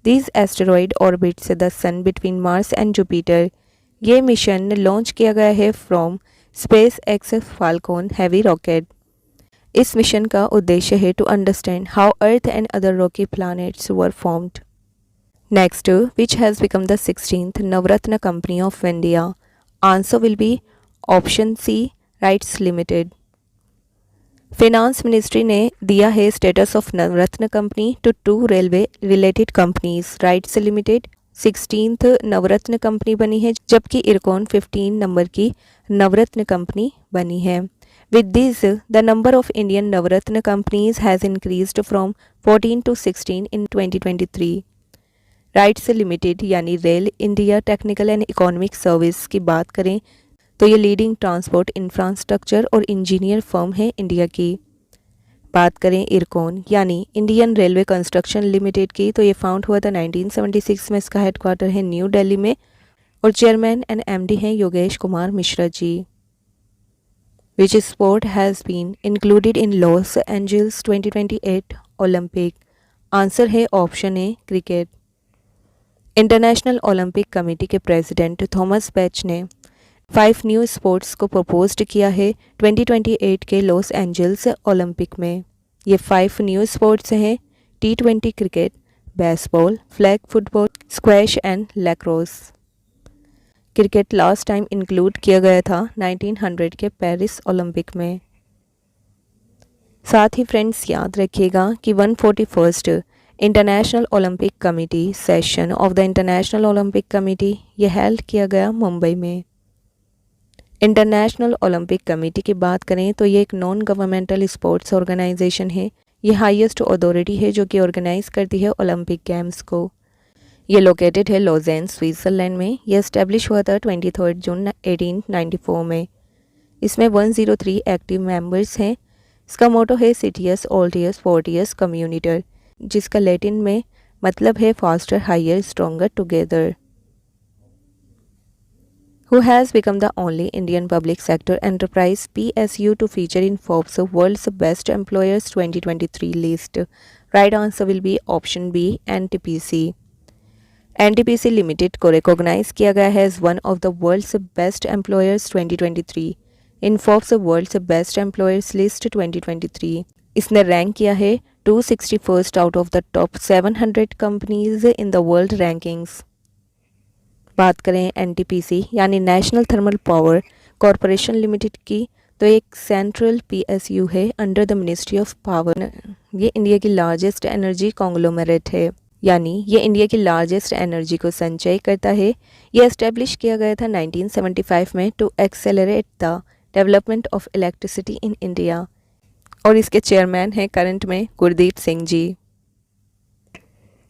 This asteroid orbits the sun between Mars and Jupiter. ये मिशन लॉन्च किया गया है from SpaceX Falcon Heavy rocket. इस मिशन का उद्देश्य है to understand how Earth and other rocky planets were formed. Next, which has become the 16th Navratna company of India? Answer will be option C, RITES Limited. Finance ministry ने दिया है status of Navratna company to 2 railway related companies. RITES Limited 16th Navratna company बनी है, जबकि इरकॉन 15 नंबर की नवरत्न कंपनी बनी है। With this the number of Indian Navratna companies has increased from 14 to 16 in 2023। RITES limited यानी rail India technical and economic service की बात करें तो ये लीडिंग ट्रांसपोर्ट इंफ्रास्ट्रक्चर और इंजीनियर फर्म है इंडिया की। बात करें इरकॉन यानी इंडियन रेलवे कंस्ट्रक्शन लिमिटेड की तो ये फाउंड हुआ था 1976 में। इसका हेडक्वार्टर है न्यू दिल्ली में और चेयरमैन एंड एमडी हैं Yogesh Kumar Mishra ji. Which sport has been included in Los Angeles 2028 Olympic? Answer है option A, cricket. International Olympic committee के प्रेसिडेंट थॉमस बैच ने 5 न्यू स्पोर्ट्स को प्रपोज्ड किया है 2028 के लॉस एंजल्स ओलंपिक में। ये 5 न्यू स्पोर्ट्स हैं T20 cricket, baseball, flag football, squash and lacrosse. Cricket last time include किया गया था 1900 के पेरिस ओलंपिक में। साथ ही फ्रेंड्स याद रखिएगा कि 141st international Olympic committee session of the international Olympic committee ये हेल्ड किया गया मुंबई में। इंटरनेशनल ओलंपिक कमेटी की बात करें तो ये एक नॉन गवर्नमेंटल स्पोर्ट्स ऑर्गेनाइजेशन है। ये हाईएस्ट अथॉरिटी है जो कि ऑर्गेनाइज करती है ओलंपिक गेम्स को। ये लोकेटेड है लॉजेन स्विट्ज़रलैंड में। ये एस्टेब्लिश हुआ था 23 जून 1894 में। इसमें 103 एक्टिव मेंबर्स हैं। इसका मोटो है सिटियस ऑल्टियस फोर्टियस कम्युनिटर, जिसका लैटिन में मतलब है faster higher stronger together. Who has become the only Indian public sector enterprise PSU to feature in Forbes World's Best Employers 2023 list? Right answer will be option B, NTPC. NTPC Limited को recognize किया गया है as one of the world's best employers 2023 in Forbes World's Best Employers list 2023. इसने रैंक किया है 261st out of the top 700 companies in the world rankings. बात करें एनटीपीसी यानी national thermal power corporation limited की तो एक सेंट्रल पीएसयू है under the ministry of power. ये इंडिया की लार्जेस्ट एनर्जी कॉन्ग्लोमेरेट है, यानी ये इंडिया की लार्जेस्ट एनर्जी को संचय करता है। ये एस्टेब्लिश किया गया था 1975 में to accelerate the development of electricity in India और इसके चेयरमैन हैं करंट में Gurdeep Singh ji.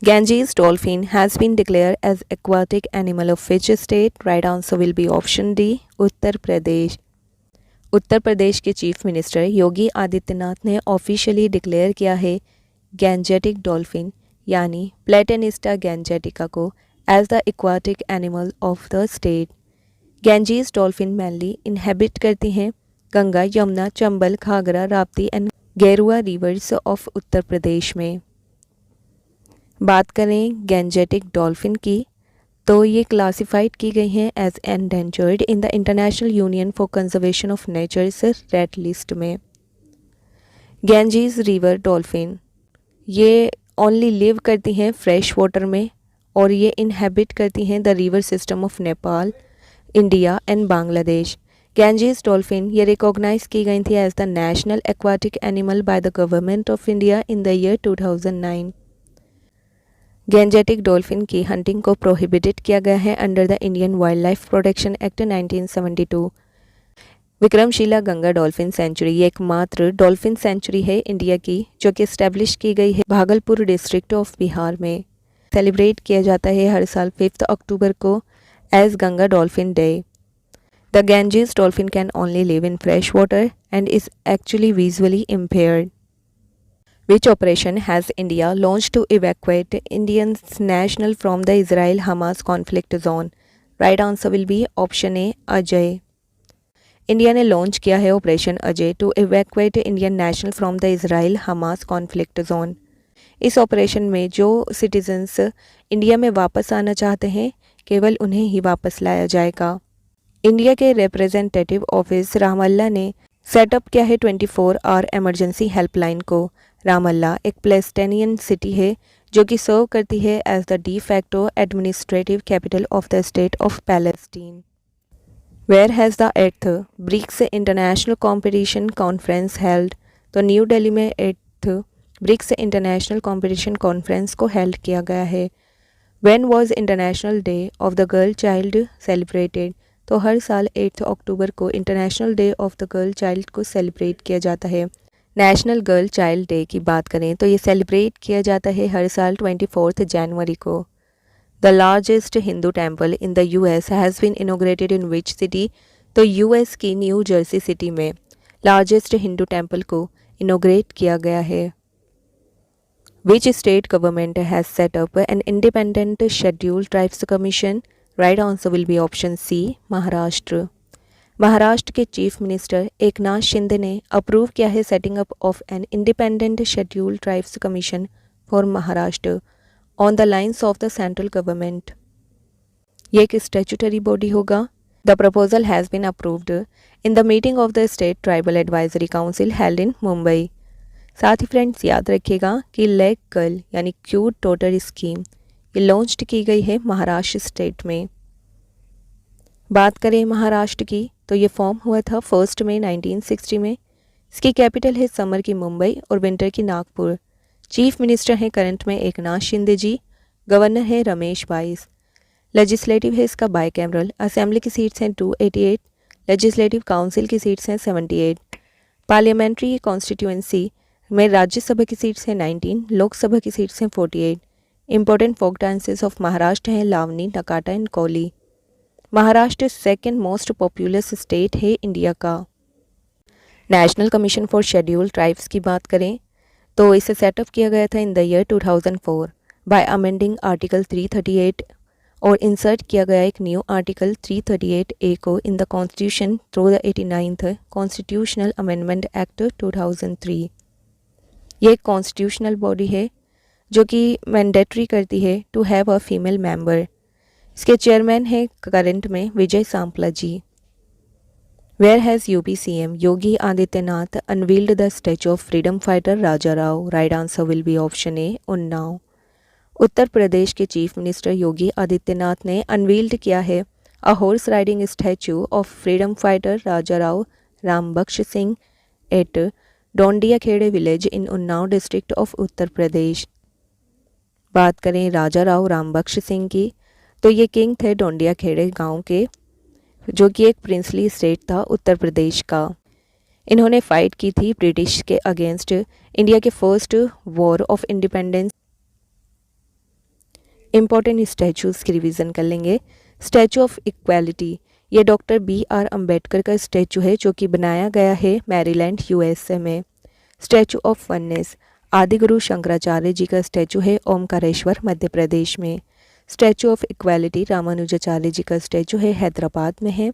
Ganges dolphin has been declared as aquatic animal of which state? Right answer will be option D, उत्तर प्रदेश। उत्तर प्रदेश के चीफ मिनिस्टर योगी आदित्यनाथ ने ऑफिशियली डिक्लेयर किया है गैंजेटिक डॉल्फिन यानी प्लेटेनिस्टा गैंजेटिका को as the aquatic animal of the state. Ganges dolphin mainly inhabit करती हैं Ganga, Yamuna, Chambal, Ghaghara, Rapti and Gerua rivers of Uttar Pradesh में। बात करें गैंजेटिक डॉल्फिन की तो ये क्लासिफाइड की गई हैं as endangered in the International Union for Conservation of Nature's Red List में। गैंजेस रिवर डॉल्फिन ये ओनली लिव करती हैं फ्रेश वाटर में और ये इनहेबिट करती हैं the river system of Nepal, India and Bangladesh. Ganges dolphin ये रिकॉग्नाइज की गई थी as the national aquatic animal by the government of India in the year 2009। Gangetic dolphin की हंटिंग को प्रोहिबिटेड किया गया है under the Indian wildlife protection act 1972। Vikramshila Ganga dolphin sanctuary ये एकमात्र डॉल्फिन सेंचुरी है इंडिया की जो कि इस्टेब्लिश की गई है भागलपुर डिस्ट्रिक्ट ऑफ बिहार में। सेलिब्रेट किया जाता है हर साल 5 अक्टूबर को as Ganga dolphin day. The Ganges dolphin can only live in fresh water and is actually visually impaired. Which operation has India launched to evacuate Indians national from the Israel-Hamas conflict zone? Right answer will be option A, Ajay. India ने लॉन्च किया है operation Ajay to evacuate Indian national from the Israel Hamas conflict zone. इस ऑपरेशन में जो सिटीजन्स इंडिया में वापस आना चाहते हैं केवल उन्हें ही वापस लाया जाएगा। इंडिया के रिप्रेजेंटेटिव ऑफिस रामल्ला ने सेटअप किया है 24 आवर इमरजेंसी हेल्पलाइन को। रामल्ला एक पैलेस्टाइनियन सिटी है जो कि सर्व करती है as the de facto administrative capital of the state of Palestine. Where has the 8th BRICS international competition conference held? तो न्यू दिल्ली में 8th BRICS international competition conference को हेल्ड किया गया है। When was international day of the girl child celebrated? तो हर साल 8 अक्टूबर को international day of the girl child को सेलिब्रेट किया जाता है। नेशनल गर्ल चाइल्ड डे की बात करें तो ये सेलिब्रेट किया जाता है हर साल 24 जनवरी को। The largest Hindu temple in the US has been inaugurated in which city? तो यूएस की न्यू जर्सी सिटी में लार्जेस्ट हिंदू टेम्पल को इनोग्रेट किया गया है। Which state government has set up an independent scheduled tribes commission? Right answer will be option C, Maharashtra. Maharashtra के चीफ मिनिस्टर एकनाथ शिंदे ने अप्रूव किया है setting up of an independent scheduled tribes commission for Maharashtra on the lines of the central government. ये एक स्टैट्यूटरी बॉडी होगा। The proposal has been approved in the meeting of the state tribal advisory council held in Mumbai. साथ ही फ्रेंड्स याद रखिएगा कि लेग गर्ल यानी क्यूट डॉटर स्कीम ये लॉन्च की गई है महाराष्ट्र स्टेट में। बात करें महाराष्ट्र की तो ये फॉर्म हुआ था 1 मई 1960 में। इसकी कैपिटल है समर की मुंबई और विंटर की नागपुर। चीफ मिनिस्टर हैं करंट में एकनाथ शिंदे जी। गवर्नर है रमेश बाइस। लेजिस्लेटिव है इसका बाइकैमरल। असेंबली की सीट्स हैं 288। लेजिस्लेटिव काउंसिल की सीट्स हैं 78। पार्लियामेंट्री कॉन्स्टिट्यूएंसी में राज्यसभा की सीट्स हैं 19। लोकसभा की सीट्स हैं 48। Important folk dances of Maharashtra हैं Lavani, Nakata and Koli. Maharashtra second most populous state है इंडिया का। National commission for scheduled tribes की बात करें तो इसे सेटअप किया गया था in the year 2004 by amending article 338 और इंसर्ट किया गया एक न्यू आर्टिकल 338 ए को in the constitution through the 89th constitutional amendment act 2003। ये एक कॉन्स्टिट्यूशनल बॉडी है जो कि मैंडेटरी करती है to have a female member. इसके चेयरमैन है करंट में Vijay Sampla ji. Where has UP CM Yogi Adityanath unveiled the statue of freedom fighter Raja Rao? Right answer will be option A, Unnao. Uttar Pradesh के चीफ मिनिस्टर योगी आदित्यनाथ ने अनवील्ड किया है a horse riding statue of freedom fighter Raja Rao Rambaksh Singh at Dondia Khera village in Unnao district of Uttar प्रदेश। बात करें राजा राव रामबख्श सिंह की तो ये किंग थे डोंडिया खेड़े गांव के जो कि एक प्रिंसली स्टेट था उत्तर प्रदेश का। इन्होंने फाइट की थी ब्रिटिश के अगेंस्ट इंडिया के first war of independence. Important statues की रिवीजन कर लेंगे। स्टैचू ऑफ इक्वालिटी ये डॉक्टर BR अम्बेडकर का स्टैचू है जो कि बनाया गया है मैरीलैंड USA में। स्टैचू ऑफ वननेस आदिगुरु शंकराचार्य जी का स्टैचू है ओमकारेश्वर मध्य प्रदेश में। Statue of equality Ramanujacharya ji का स्टैचू है हैदराबाद में है।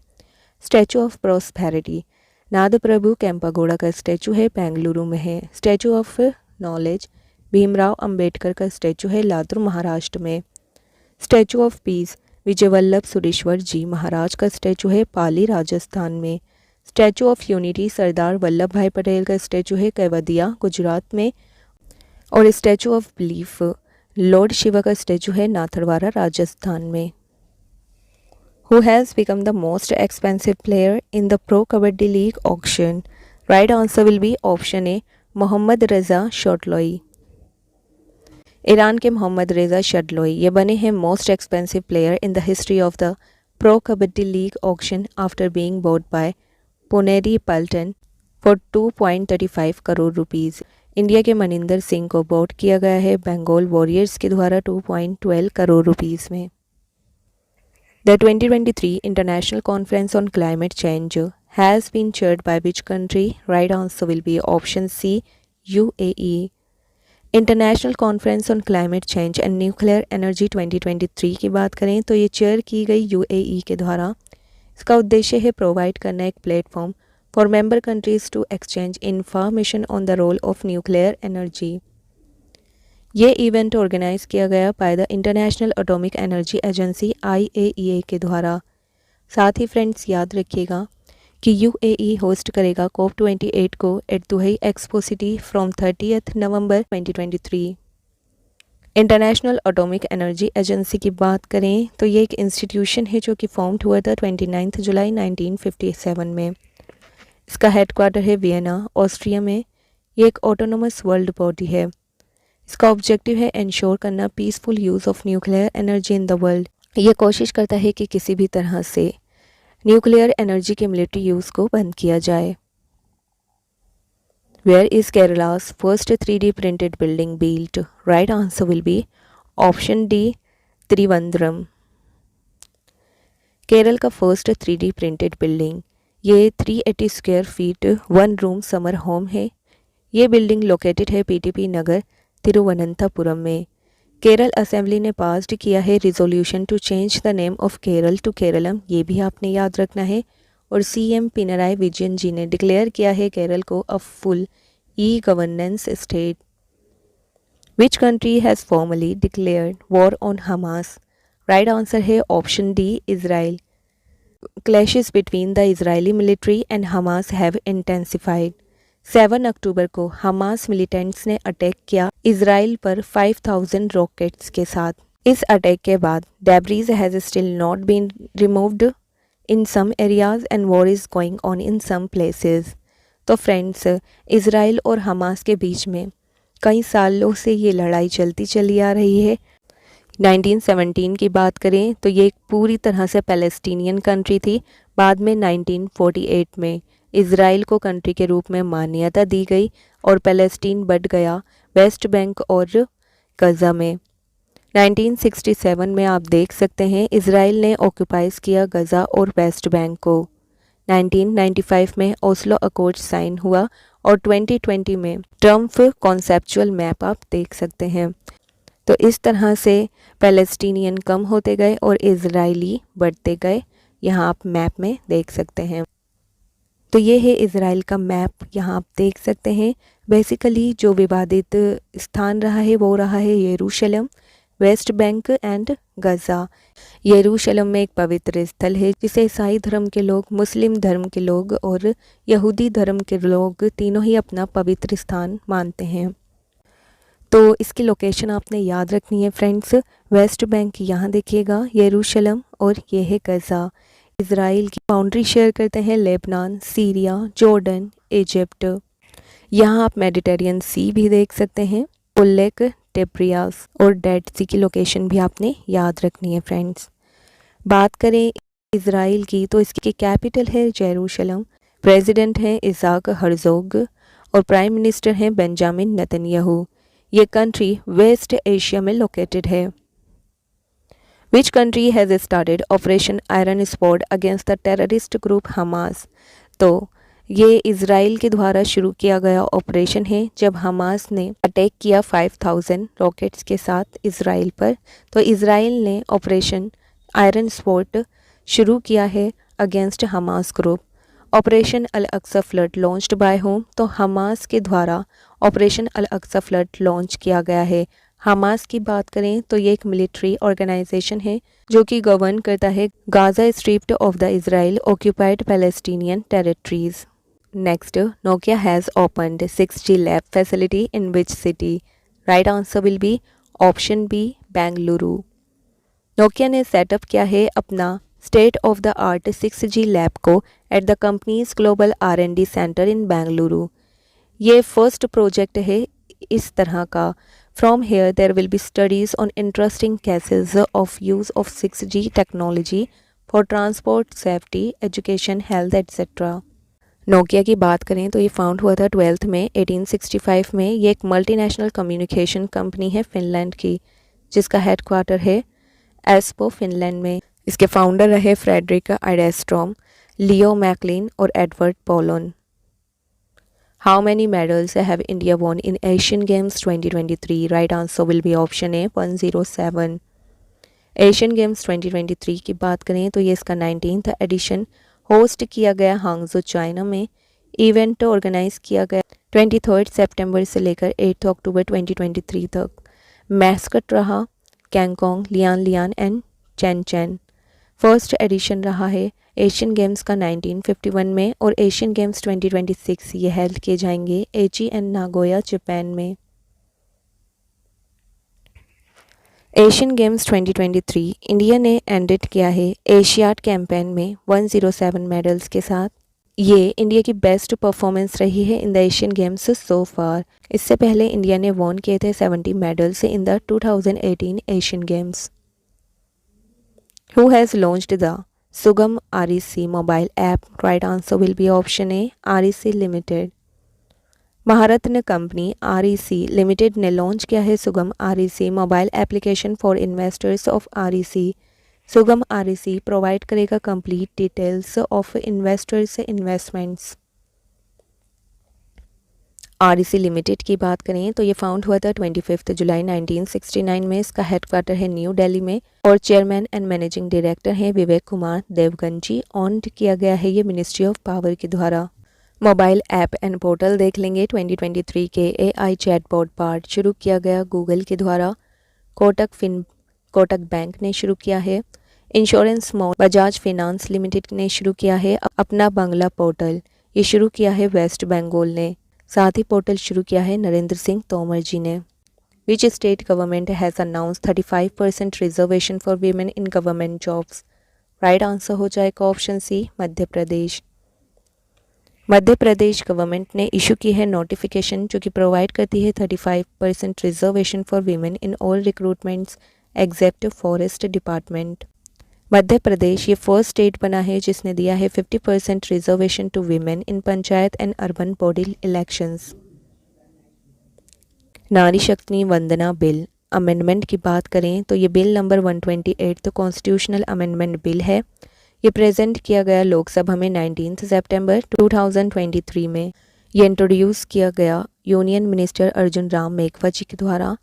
स्टैचू ऑफ प्रॉस्पेरिटी नाद प्रभु कैंपागोड़ा का स्टैचू है बेंगलुरु में है। Statue of knowledge Bhimrao Ambedkar का स्टैचू है लातूर महाराष्ट्र में। Statue of peace Vijay Vallabh Sureshwar जी महाराज का स्टैचू है पाली राजस्थान में। स्टैचू ऑफ यूनिटी सरदार वल्लभ भाई पटेल का स्टैचू है केवदिया गुजरात में। और statue of belief Lord Shiva का स्टैचू है नाथरवारा राजस्थान में। Who has become the most expensive player in the Pro Kabaddi League auction? Right answer will be option A, Mohammad Reza Shadloui. Iran के मोहम्मद रेज़ा शडलोई ये बने हैं most expensive player in the history of the pro kabaddi league auction after being bought by Puneri Paltan for 2.35 crore rupees. India के मनिंदर सिंह को बॉट किया गया है बंगाल वॉरियर्स के द्वारा 2.12 करोड़ रुपीज़ में। The 2023 international conference on climate change has been chaired by which country? Right answer will be option C, UAE। International conference on climate change and nuclear energy 2023 की बात करें तो ये चेयर की गई UAE के द्वारा। इसका उद्देश्य है प्रोवाइड करना एक platform for member countries to exchange information on the role of nuclear energy. ये इवेंट ऑर्गेनाइज किया गया by the international atomic energy agency IAEA के द्वारा। साथ ही फ्रेंड्स याद रखिएगा कि UAE होस्ट करेगा COP28 को at Dubai Expo City from 30 नवंबर 2023। इंटरनेशनल एटॉमिक एनर्जी एजेंसी की बात करें तो ये एक इंस्टीट्यूशन है जो कि फॉर्म्ड हुआ था 29 जुलाई 1957 में। इसका हेडक्वार्टर है वियना, ऑस्ट्रिया में। ये एक ऑटोनोमस वर्ल्ड बॉडी है। इसका ऑब्जेक्टिव है इंश्योर करना peaceful use of nuclear energy in the world. ये कोशिश करता है कि किसी भी तरह से न्यूक्लियर एनर्जी के मिलिट्री यूज़ को बंद किया जाए। Where is Kerala's first 3D printed building built? Right answer will be option D, त्रिवंद्रम। Kerala का फर्स्ट 3D प्रिंटेड बिल्डिंग ये 380 square feet 1 room summer home है। ये बिल्डिंग लोकेटेड है PTP नगर, तिरुवनंतपुरम में। केरल असेंबली ने पास्ड किया है resolution to change the name of Kerala to Keralam, ये भी आपने याद रखना है। और CM पिनराई विजयन जी ने डिक्लेयर किया है केरल को a full governance state. Which country has formally declared war on Hamas? Right answer है option D, Israel. Clashes between the Israeli military and Hamas have intensified. 7 October को हमास मिलिटेंट्स ने अटैक किया इजराइल पर 5000 रॉकेट्स के साथ। इस अटैक के बाद debris has still not been removed in some areas and war is going on in some places। तो फ्रेंड्स, इज़राइल और हमास के बीच में कई सालों से ये लड़ाई चलती चली आ रही है। 1917 की बात करें तो ये एक पूरी तरह से पैलेस्टीनियन कंट्री थी। बाद में 1948 में इज़राइल को कंट्री के रूप में मान्यता दी गई और पैलेस्टीन बट गया वेस्ट बैंक और गज़ा में। 1967 में आप देख सकते हैं इज़राइल ने ऑक्यूपाइज किया गज़ा और वेस्ट बैंक को। 1995 में ओस्लो अकॉर्ड साइन हुआ और 2020 में ट्रम्प कॉन्सेप्चुअल मैप आप देख सकते हैं। तो इस तरह से पैलेस्टीनियन कम होते गए और इज़राइली बढ़ते गए, यहाँ आप मैप में देख सकते हैं। तो ये है इज़राइल का मैप, यहाँ आप देख सकते हैं। बेसिकली जो विवादित स्थान रहा है वो रहा है यरूशलेम, वेस्ट बैंक एंड गज़ा। यरूशलेम में एक पवित्र स्थल है जिसे ईसाई धर्म के लोग, मुस्लिम धर्म के लोग और यहूदी धर्म के लोग तीनों ही अपना पवित्र स्थान मानते हैं। तो इसकी लोकेशन आपने याद रखनी है फ्रेंड्स। वेस्ट बैंक यहाँ देखिएगा, यरूशलेम, और ये है गज़ा। इज़राइल की बाउंड्री शेयर करते हैं लेबनान, सीरिया, जॉर्डन, इजिप्ट। यहाँ आप मेडिटेरियन सी भी देख सकते हैं, उल्लेख टिब्रियास और डेड सी की लोकेशन भी आपने याद रखनी है फ्रेंड्स। बात करें इज़राइल की तो इसकी कैपिटल है जेरूशलम, प्रेसिडेंट हैं इसाक हर्जोग और प्राइम मिनिस्टर हैं बेंजामिन नेतन्याहू। ये कंट्री वेस्ट एशिया में लोकेटेड है। विच country has started operation iron spot against the terrorist group Hamas? तो ये इज़राइल के द्वारा शुरू किया गया ऑपरेशन है जब हमास ने अटैक किया 5000 रॉकेट्स के साथ इज़राइल पर। तो इज़राइल ने ऑपरेशन आयरन स्पॉट शुरू किया है against Hamas group. Operation Al Aqsa flood launched by whom? तो हमास के द्वारा operation Al Aqsa flood launch किया गया है। हमास की बात करें तो ये एक मिलिट्री ऑर्गेनाइजेशन है जो कि गवर्न करता है Gaza strip of the Israel occupied Palestinian territories. Next, Nokia has opened 6G lab facility in which city? Right answer will be option B, Bengaluru. Nokia ने सेटअप किया है अपना state of the art 6G lab को at the company's global R&D centre in Bengaluru. ये फर्स्ट प्रोजेक्ट है इस तरह का From here, there will be studies on interesting cases of use of 6G technology for transport, safety, education, health, etc. Nokia की बात करें तो ये फाउंड हुआ था 12th में 1865 में। ये एक मल्टीनेशनल कम्युनिकेशन कंपनी है फिनलैंड की, जिसका हेडक्वार्टर है एस्पो फिनलैंड में। इसके फाउंडर रहे फ्रेडरिक आइडेस्ट्रॉम, लियो मैकलिन और Eduard Polon. How many medals have India won in Asian games 2023? Right answer will be option A 107। Asian games 2023 की बात करें तो ये इसका 19th एडिशन होस्ट किया गया हांगजो चाइना में। इवेंट ऑर्गेनाइज किया गया 23 सितंबर से लेकर 8 अक्टूबर 2023 तक। मैस्कट रहा Congcong, Lian Lian and Chen Chen. First edition रहा है एशियन गेम्स का 1951 में और एशियन गेम्स 2026 ये हेल्ड किए जाएंगे एची एंड नागोया जापान में। एशियन गेम्स 2023 इंडिया ने एंडेड किया है एशियाड कैंपेन में 107 मेडल्स के साथ। ये इंडिया की बेस्ट परफॉर्मेंस रही है इन द एशियन गेम्स सो फार। इससे पहले इंडिया ने वॉन किए थे 70 medals in the 2018 Asian games. Who has launched the Sugam REC mobile app? Right answer will be option A, REC Limited. Maharatna company REC limited ने लॉन्च किया है सुगम REC mobile application for investors of REC। सुगम REC प्रोवाइड करेगा complete details of investors investments. REC limited की बात करें तो ये फाउंड हुआ था 25 जुलाई 1969 में। इसका हेडक्वार्टर है न्यू दिल्ली में और चेयरमैन एंड मैनेजिंग डायरेक्टर हैं विवेक कुमार देवगन जी। ऑन्ड किया गया है ये मिनिस्ट्री ऑफ पावर के द्वारा। मोबाइल ऐप एंड पोर्टल देख लेंगे 2023 के AI चैटबॉट पार्ट शुरू किया गया गूगल के द्वारा। कोटक बैंक ने शुरू किया है। Insurance mall Bajaj finance limited ने शुरू किया है अपना बांग्ला पोर्टल। ये शुरू किया है वेस्ट बंगाल ने। साथ ही पोर्टल शुरू किया है नरेंद्र सिंह तोमर जी ने। Which state government has announce 35% reservation for women in government jobs? Right answer हो जाएगा option C, Madhya Pradesh. Madhya Pradesh government ने इशू की है नोटिफिकेशन जो कि प्रोवाइड करती है 35% reservation for women in all recruitments except forest department. Madhya Pradesh ये फर्स्ट स्टेट बना है जिसने दिया है 50% reservation to women in panchayat and urban body elections. Nari Shakti Vandana bill amendment की बात करें तो ये बिल नंबर 128 तो कॉन्स्टिट्यूशनल अमेंडमेंट बिल है। ये प्रेजेंट किया गया लोकसभा में 19 सितंबर 2023 में। ये इंट्रोड्यूस किया गया यूनियन मिनिस्टर अर्जुन राम मेघवाल जी के द्वारा।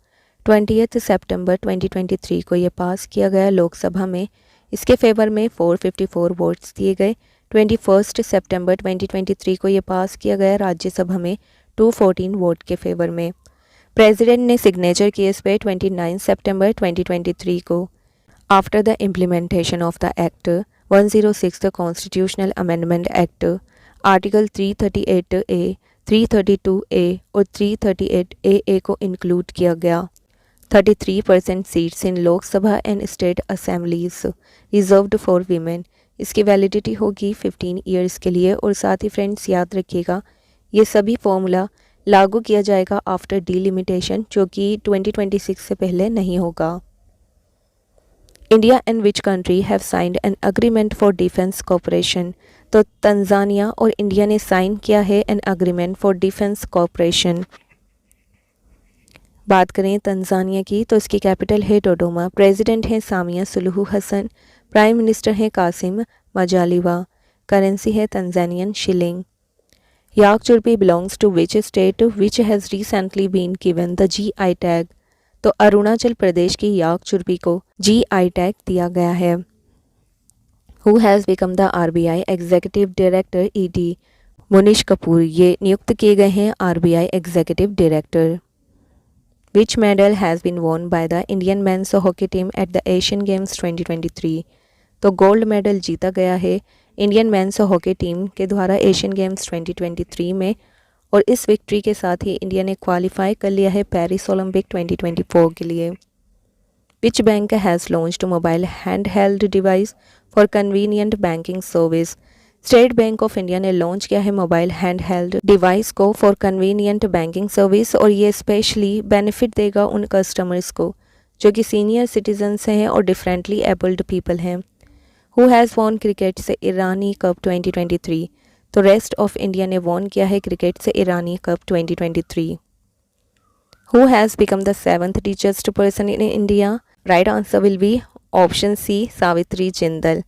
20 सितंबर 2023 को ये पास किया गया लोकसभा में। इसके फेवर में 454 वोट्स दिए गए। 21 सितंबर 2023 को ये पास किया गया राज्यसभा में 214 वोट के फेवर में। प्रेसिडेंट ने सिग्नेचर किए इस पे 29 सितंबर 2023 को। After the implementation of the act 106 the constitutional amendment act article 338A, 332A और 338AA को इंक्लूड किया गया। 33% seats in Lok Sabha and state assemblies reserved for women. इसकी वैलिडिटी होगी 15 ईयर्स के लिए। और साथ ही फ्रेंड्स याद रखिएगा ये सभी फॉर्मूला लागू किया जाएगा आफ्टर डिलिमिटेशन जो कि 2026 से पहले नहीं होगा। India and which country have signed an agreement for defence cooperation? तो तंजानिया और इंडिया ने साइन किया है an agreement for defence cooperation. बात करें तंजानिया की तो इसकी कैपिटल है डोडोमा। प्रेसिडेंट हैं Samia Suluhu Hassan. Prime minister हैं कासिम मजालिवा। करेंसी है Tanzanian shilling. Yak churpi belongs to which state which has recently been given the GI tag? तो अरुणाचल प्रदेश की याक चुर्पी को GI टैग दिया गया है। Who has become the RBI executive director ED? Munish Kapoor ये नियुक्त किए गए हैं RBI executive director. Which medal has been won by the Indian men's hockey team at the Asian Games 2023? तो गोल्ड मेडल जीता गया है इंडियन मेंस हॉकी टीम के द्वारा एशियन गेम्स 2023 में। और इस विक्ट्री के साथ ही इंडिया ने क्वालिफाई कर लिया है पेरिस ओलंपिक 2024 के लिए। Which bank has launched mobile hand held device for convenient banking service? State bank of India ने लॉन्च किया है मोबाइल हैंड हेल्ड डिवाइस को फॉर कन्वीनियंट बैंकिंग सर्विस और ये स्पेशली बेनिफिट देगा उन कस्टमर्स को जो कि सीनियर सिटीजन्स हैं और डिफरेंटली एबल्ड पीपल हैं। हु हैज़ वॉन क्रिकेट से ईरानी कप 2023? तो रेस्ट ऑफ इंडिया ने वॉन किया है क्रिकेट से Irani cup 2023। Who has become the 7th richest person in India? Right answer will be option C, Savitri Jindal.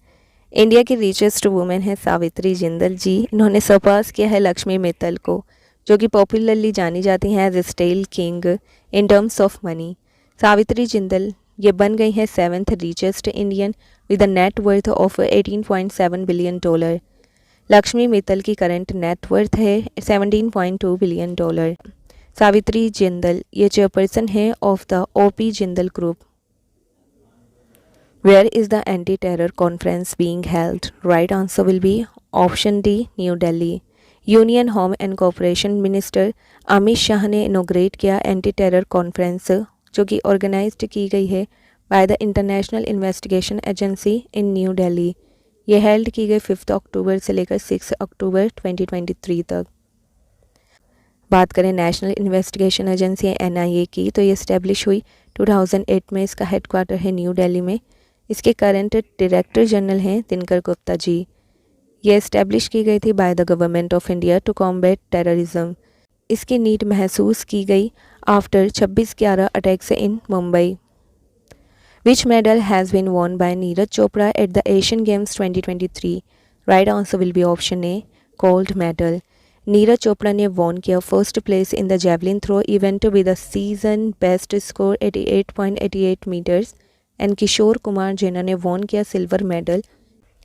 India की रिचेस्ट वुमेन है सावित्री जिंदल जी। इन्होंने सरपास किया है लक्ष्मी मित्तल को, जो कि पॉपुलरली जानी जाती हैं as steel king in terms of money. Savitri Jindal ये बन गई हैं 7th richest Indian with a net worth of $18.7 billion. Lakshmi Mittal की करंट नेट वर्थ है $17.2 बिलियन। सावित्री जिंदल ये चेयरपर्सन है of the OP Jindal group. Where is the anti-terror conference being held? Right answer will be option D, New Delhi. Union home and corporation minister Amit Shah ने इनोग्रेट किया एंटी टेरर कॉन्फ्रेंस, जो कि ऑर्गेनाइज्ड की गई है by the international investigation agency in new Delhi. ये हेल्ड की गई 5 अक्टूबर से लेकर 6 अक्टूबर 2023 तक। बात करें नेशनल इन्वेस्टिगेशन एजेंसी NIA की, तो ये इस्टेब्लिश हुई 2008 में। इसका हेडक्वार्टर है न्यू दिल्ली में। इसके करंट डायरेक्टर जनरल हैं दिनकर गुप्ता जी। ये इस्टेब्लिश की गई थी by the government of India to combat terrorism. इसकी नीड महसूस की गई after 26/11 attacks in Mumbai. Which medal has been won by Neeraj Chopra at the Asian games 2023? Right answer will be option A, gold medal. Neeraj Chopra ने वॉन किया first place in the javelin throw event with a season best score 88.88 metres and Kishore Kumar Jena ने वॉन किया silver medal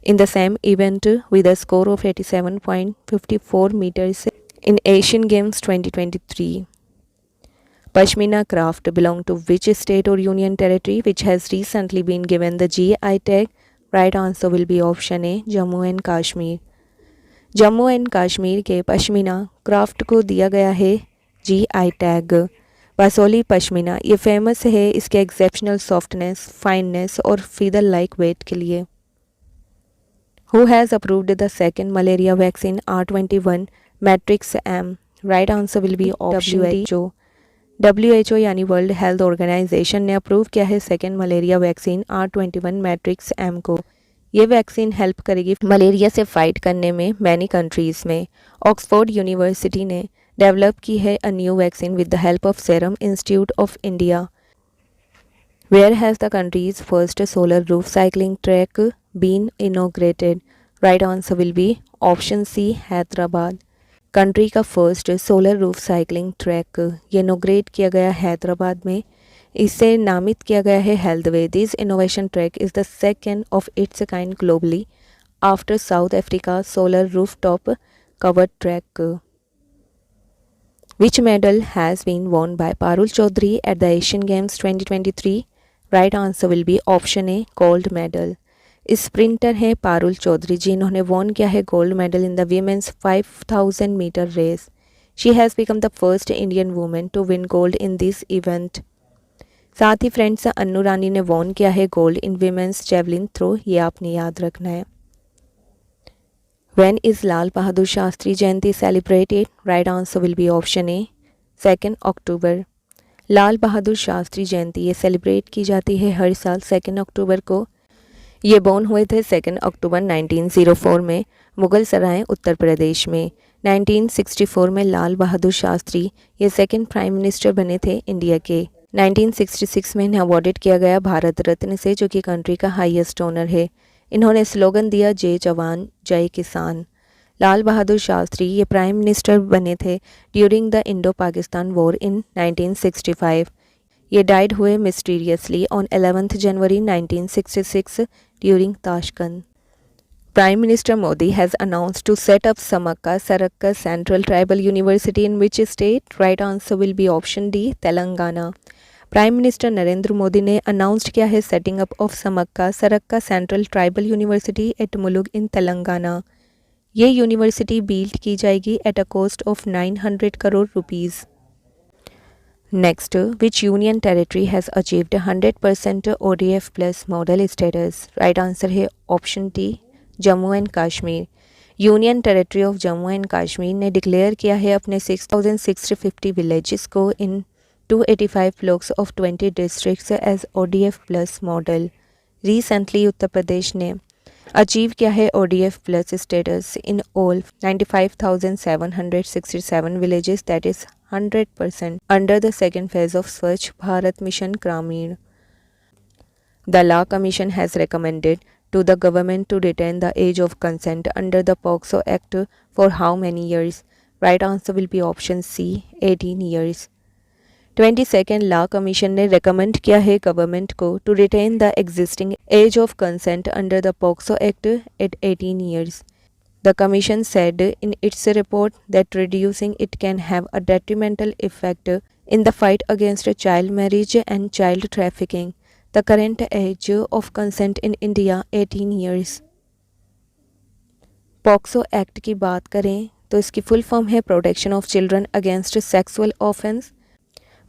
in the same event with a score of 87.54 metres in Asian games 2023। Pashmina craft belong to which state और union territory which has recently been given the GI tag? Right answer will be option A, Jammu and Kashmir. Jammu and Kashmir के पश्मीना क्राफ्ट को दिया गया है GI टैग। बासोली पश्मीना ये फेमस है इसके एक्सेप्शनल सॉफ्टनेस, फाइननेस और फीदर लाइक वेट के लिए। Who has approved the second malaria vaccine R21 matrix M? Right answer will be option D, WHO यानी वर्ल्ड हेल्थ ऑर्गेनाइजेशन ने अप्रूव किया है second malaria vaccine R21 matrix M को। ये वैक्सीन हेल्प करेगी मलेरिया से फाइट करने में मैनी कंट्रीज़ में। ऑक्सफोर्ड यूनिवर्सिटी ने डेवलप की है a new vaccine with the help of serum Institute of India. Where has the country's first solar roof cycling track been inaugurated? Right answer will be option C, Hyderabad. Country का first solar roof cycling track ये इनोग्रेट किया गया हैदराबाद में। इसे नामित किया गया है healthway. This innovation track is the second of its kind globally after south Africa solar roof top covered track. Which medal has been won by Parul Chaudhary at the Asian Games 2023? Right answer will be option A, gold medal. Sprinter हैं पारुल चौधरी जी। इन्होंने वॉन किया है gold medal in the women's 5000 metre race. She has become the first Indian women to win gold in this event. साथ ही फ्रेंड्स अन्नू रानी ने वॉन किया है gold in women's javelin throw, ये आपने याद रखना है। When is Lal Bahadur Shastri Jayanti celebrated? Right answer will be option A, 2 अक्टूबर। लाल बहादुर शास्त्री जयंती ये सेलिब्रेट की जाती है हर साल 2 अक्टूबर को। ये बोर्न हुए थे 2 अक्टूबर 1904 में मुगल सराय उत्तर प्रदेश में। 1964 में लाल बहादुर शास्त्री ये सेकंड प्राइम मिनिस्टर बने थे इंडिया के। 1966 में इन्हें अवॉर्डेड किया गया भारत रत्न से, जो कि कंट्री का हाईएस्ट ऑनर है। इन्होंने स्लोगन दिया जय जवान जय किसान। लाल बहादुर शास्त्री ये प्राइम मिनिस्टर बने थे during the Indo Pakistan war in 1965। ये डाइड हुए मिस्टीरियसली ऑन 11 जनवरी 1966 during Tashkent. Prime minister Modi has announced to set up Sammakka Sarakka central tribal university in which state? Right answer will be option D, Telangana. Prime minister Narendra Modi ने अनाउंस्ड किया है setting up of Sammakka Sarakka central tribal university at Mulugu in Telangana. ये यूनिवर्सिटी बिल्ड की जाएगी at a cost of 900 crore rupees. Next, which union territory has achieved 100% ODF plus model status? Right answer है option D, Jammu and Kashmir. Union territory of Jammu and Kashmir ने डिक्लेयर किया है अपने 6,650 विलेजेस को in 285 blocks of 20 districts as ODF plus model. Recently Uttar Pradesh ने अचीव किया है ODF plus status in all 95,767 villages, that is 100% under the second phase of स्वच्छ भारत मिशन ग्रामीण। The law commission has recommended to the government to retain the age of consent under the POCSO Act for how many years? Right answer will be option C, 18 years. 22nd law commission ने recommend किया है गवर्नमेंट को to retain the existing age of consent under the POCSO Act at 18 years. The commission said in its report that reducing it can have a detrimental effect in the fight against child marriage and child trafficking. The current age of consent in India 18 years. POCSO act की बात करें तो इसकी फुल फॉर्म है protection of children against sexual offence.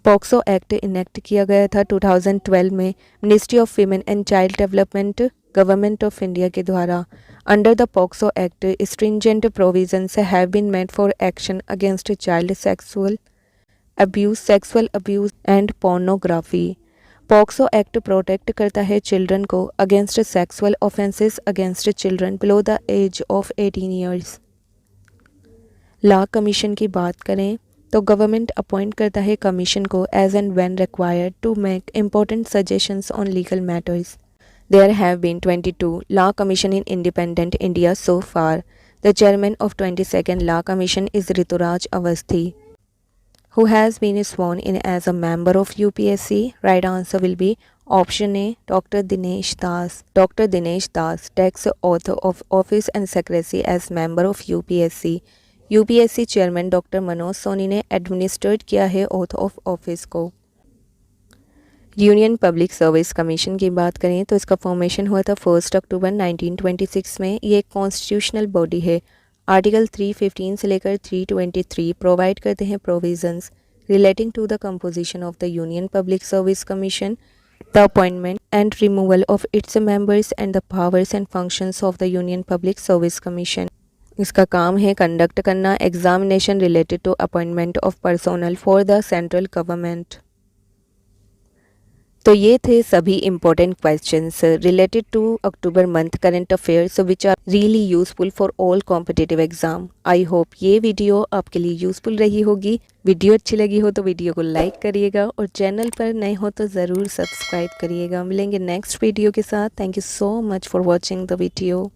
POCSO act enact किया गया था 2012 में ministry of women and child development government of India के द्वारा। Under the POCSO act stringent provisions have been made for action against child sexual abuse and pornography. POCSO act protect करता है चिल्ड्रन को against sexual offences against children below the age of 18 years. Law commission की बात करें तो गवर्नमेंट अपॉइंट करता है कमीशन को as and when required to make important suggestions on legal matters. There have been 22 law commission in independent India so far. The chairman of 22nd law commission is Rituraj Awasthi, who has been sworn in as a member of UPSC. Right answer will be option A, Dr. Dinesh Das. Dr. Dinesh Das takes oath of office and secrecy as member of UPSC. UPSC chairman doctor Manoj Soni ने एडमिनिस्ट्रेट किया है ओथ ऑफ ऑफिस को। यूनियन पब्लिक सर्विस कमीशन की बात करें तो इसका फॉर्मेशन हुआ था 1 अक्टूबर 1926 में। ये एक कॉन्स्टिट्यूशनल बॉडी है। आर्टिकल 315 से लेकर 323 प्रोवाइड करते हैं provisions relating to the composition of the Union public service Commission, the appointment and removal of its members and the powers and functions of the Union public service Commission. इसका काम है कंडक्ट करना examination related to appointment of personnel for the central government. तो ये थे सभी important questions related to October month current affairs which are really useful for all competitive exam. I hope ये वीडियो आपके लिए यूजफुल रही होगी। वीडियो अच्छी लगी हो तो वीडियो को लाइक करिएगा और चैनल पर नए हो तो ज़रूर सब्सक्राइब करिएगा। मिलेंगे नेक्स्ट वीडियो के साथ। Thank you so much for watching the video.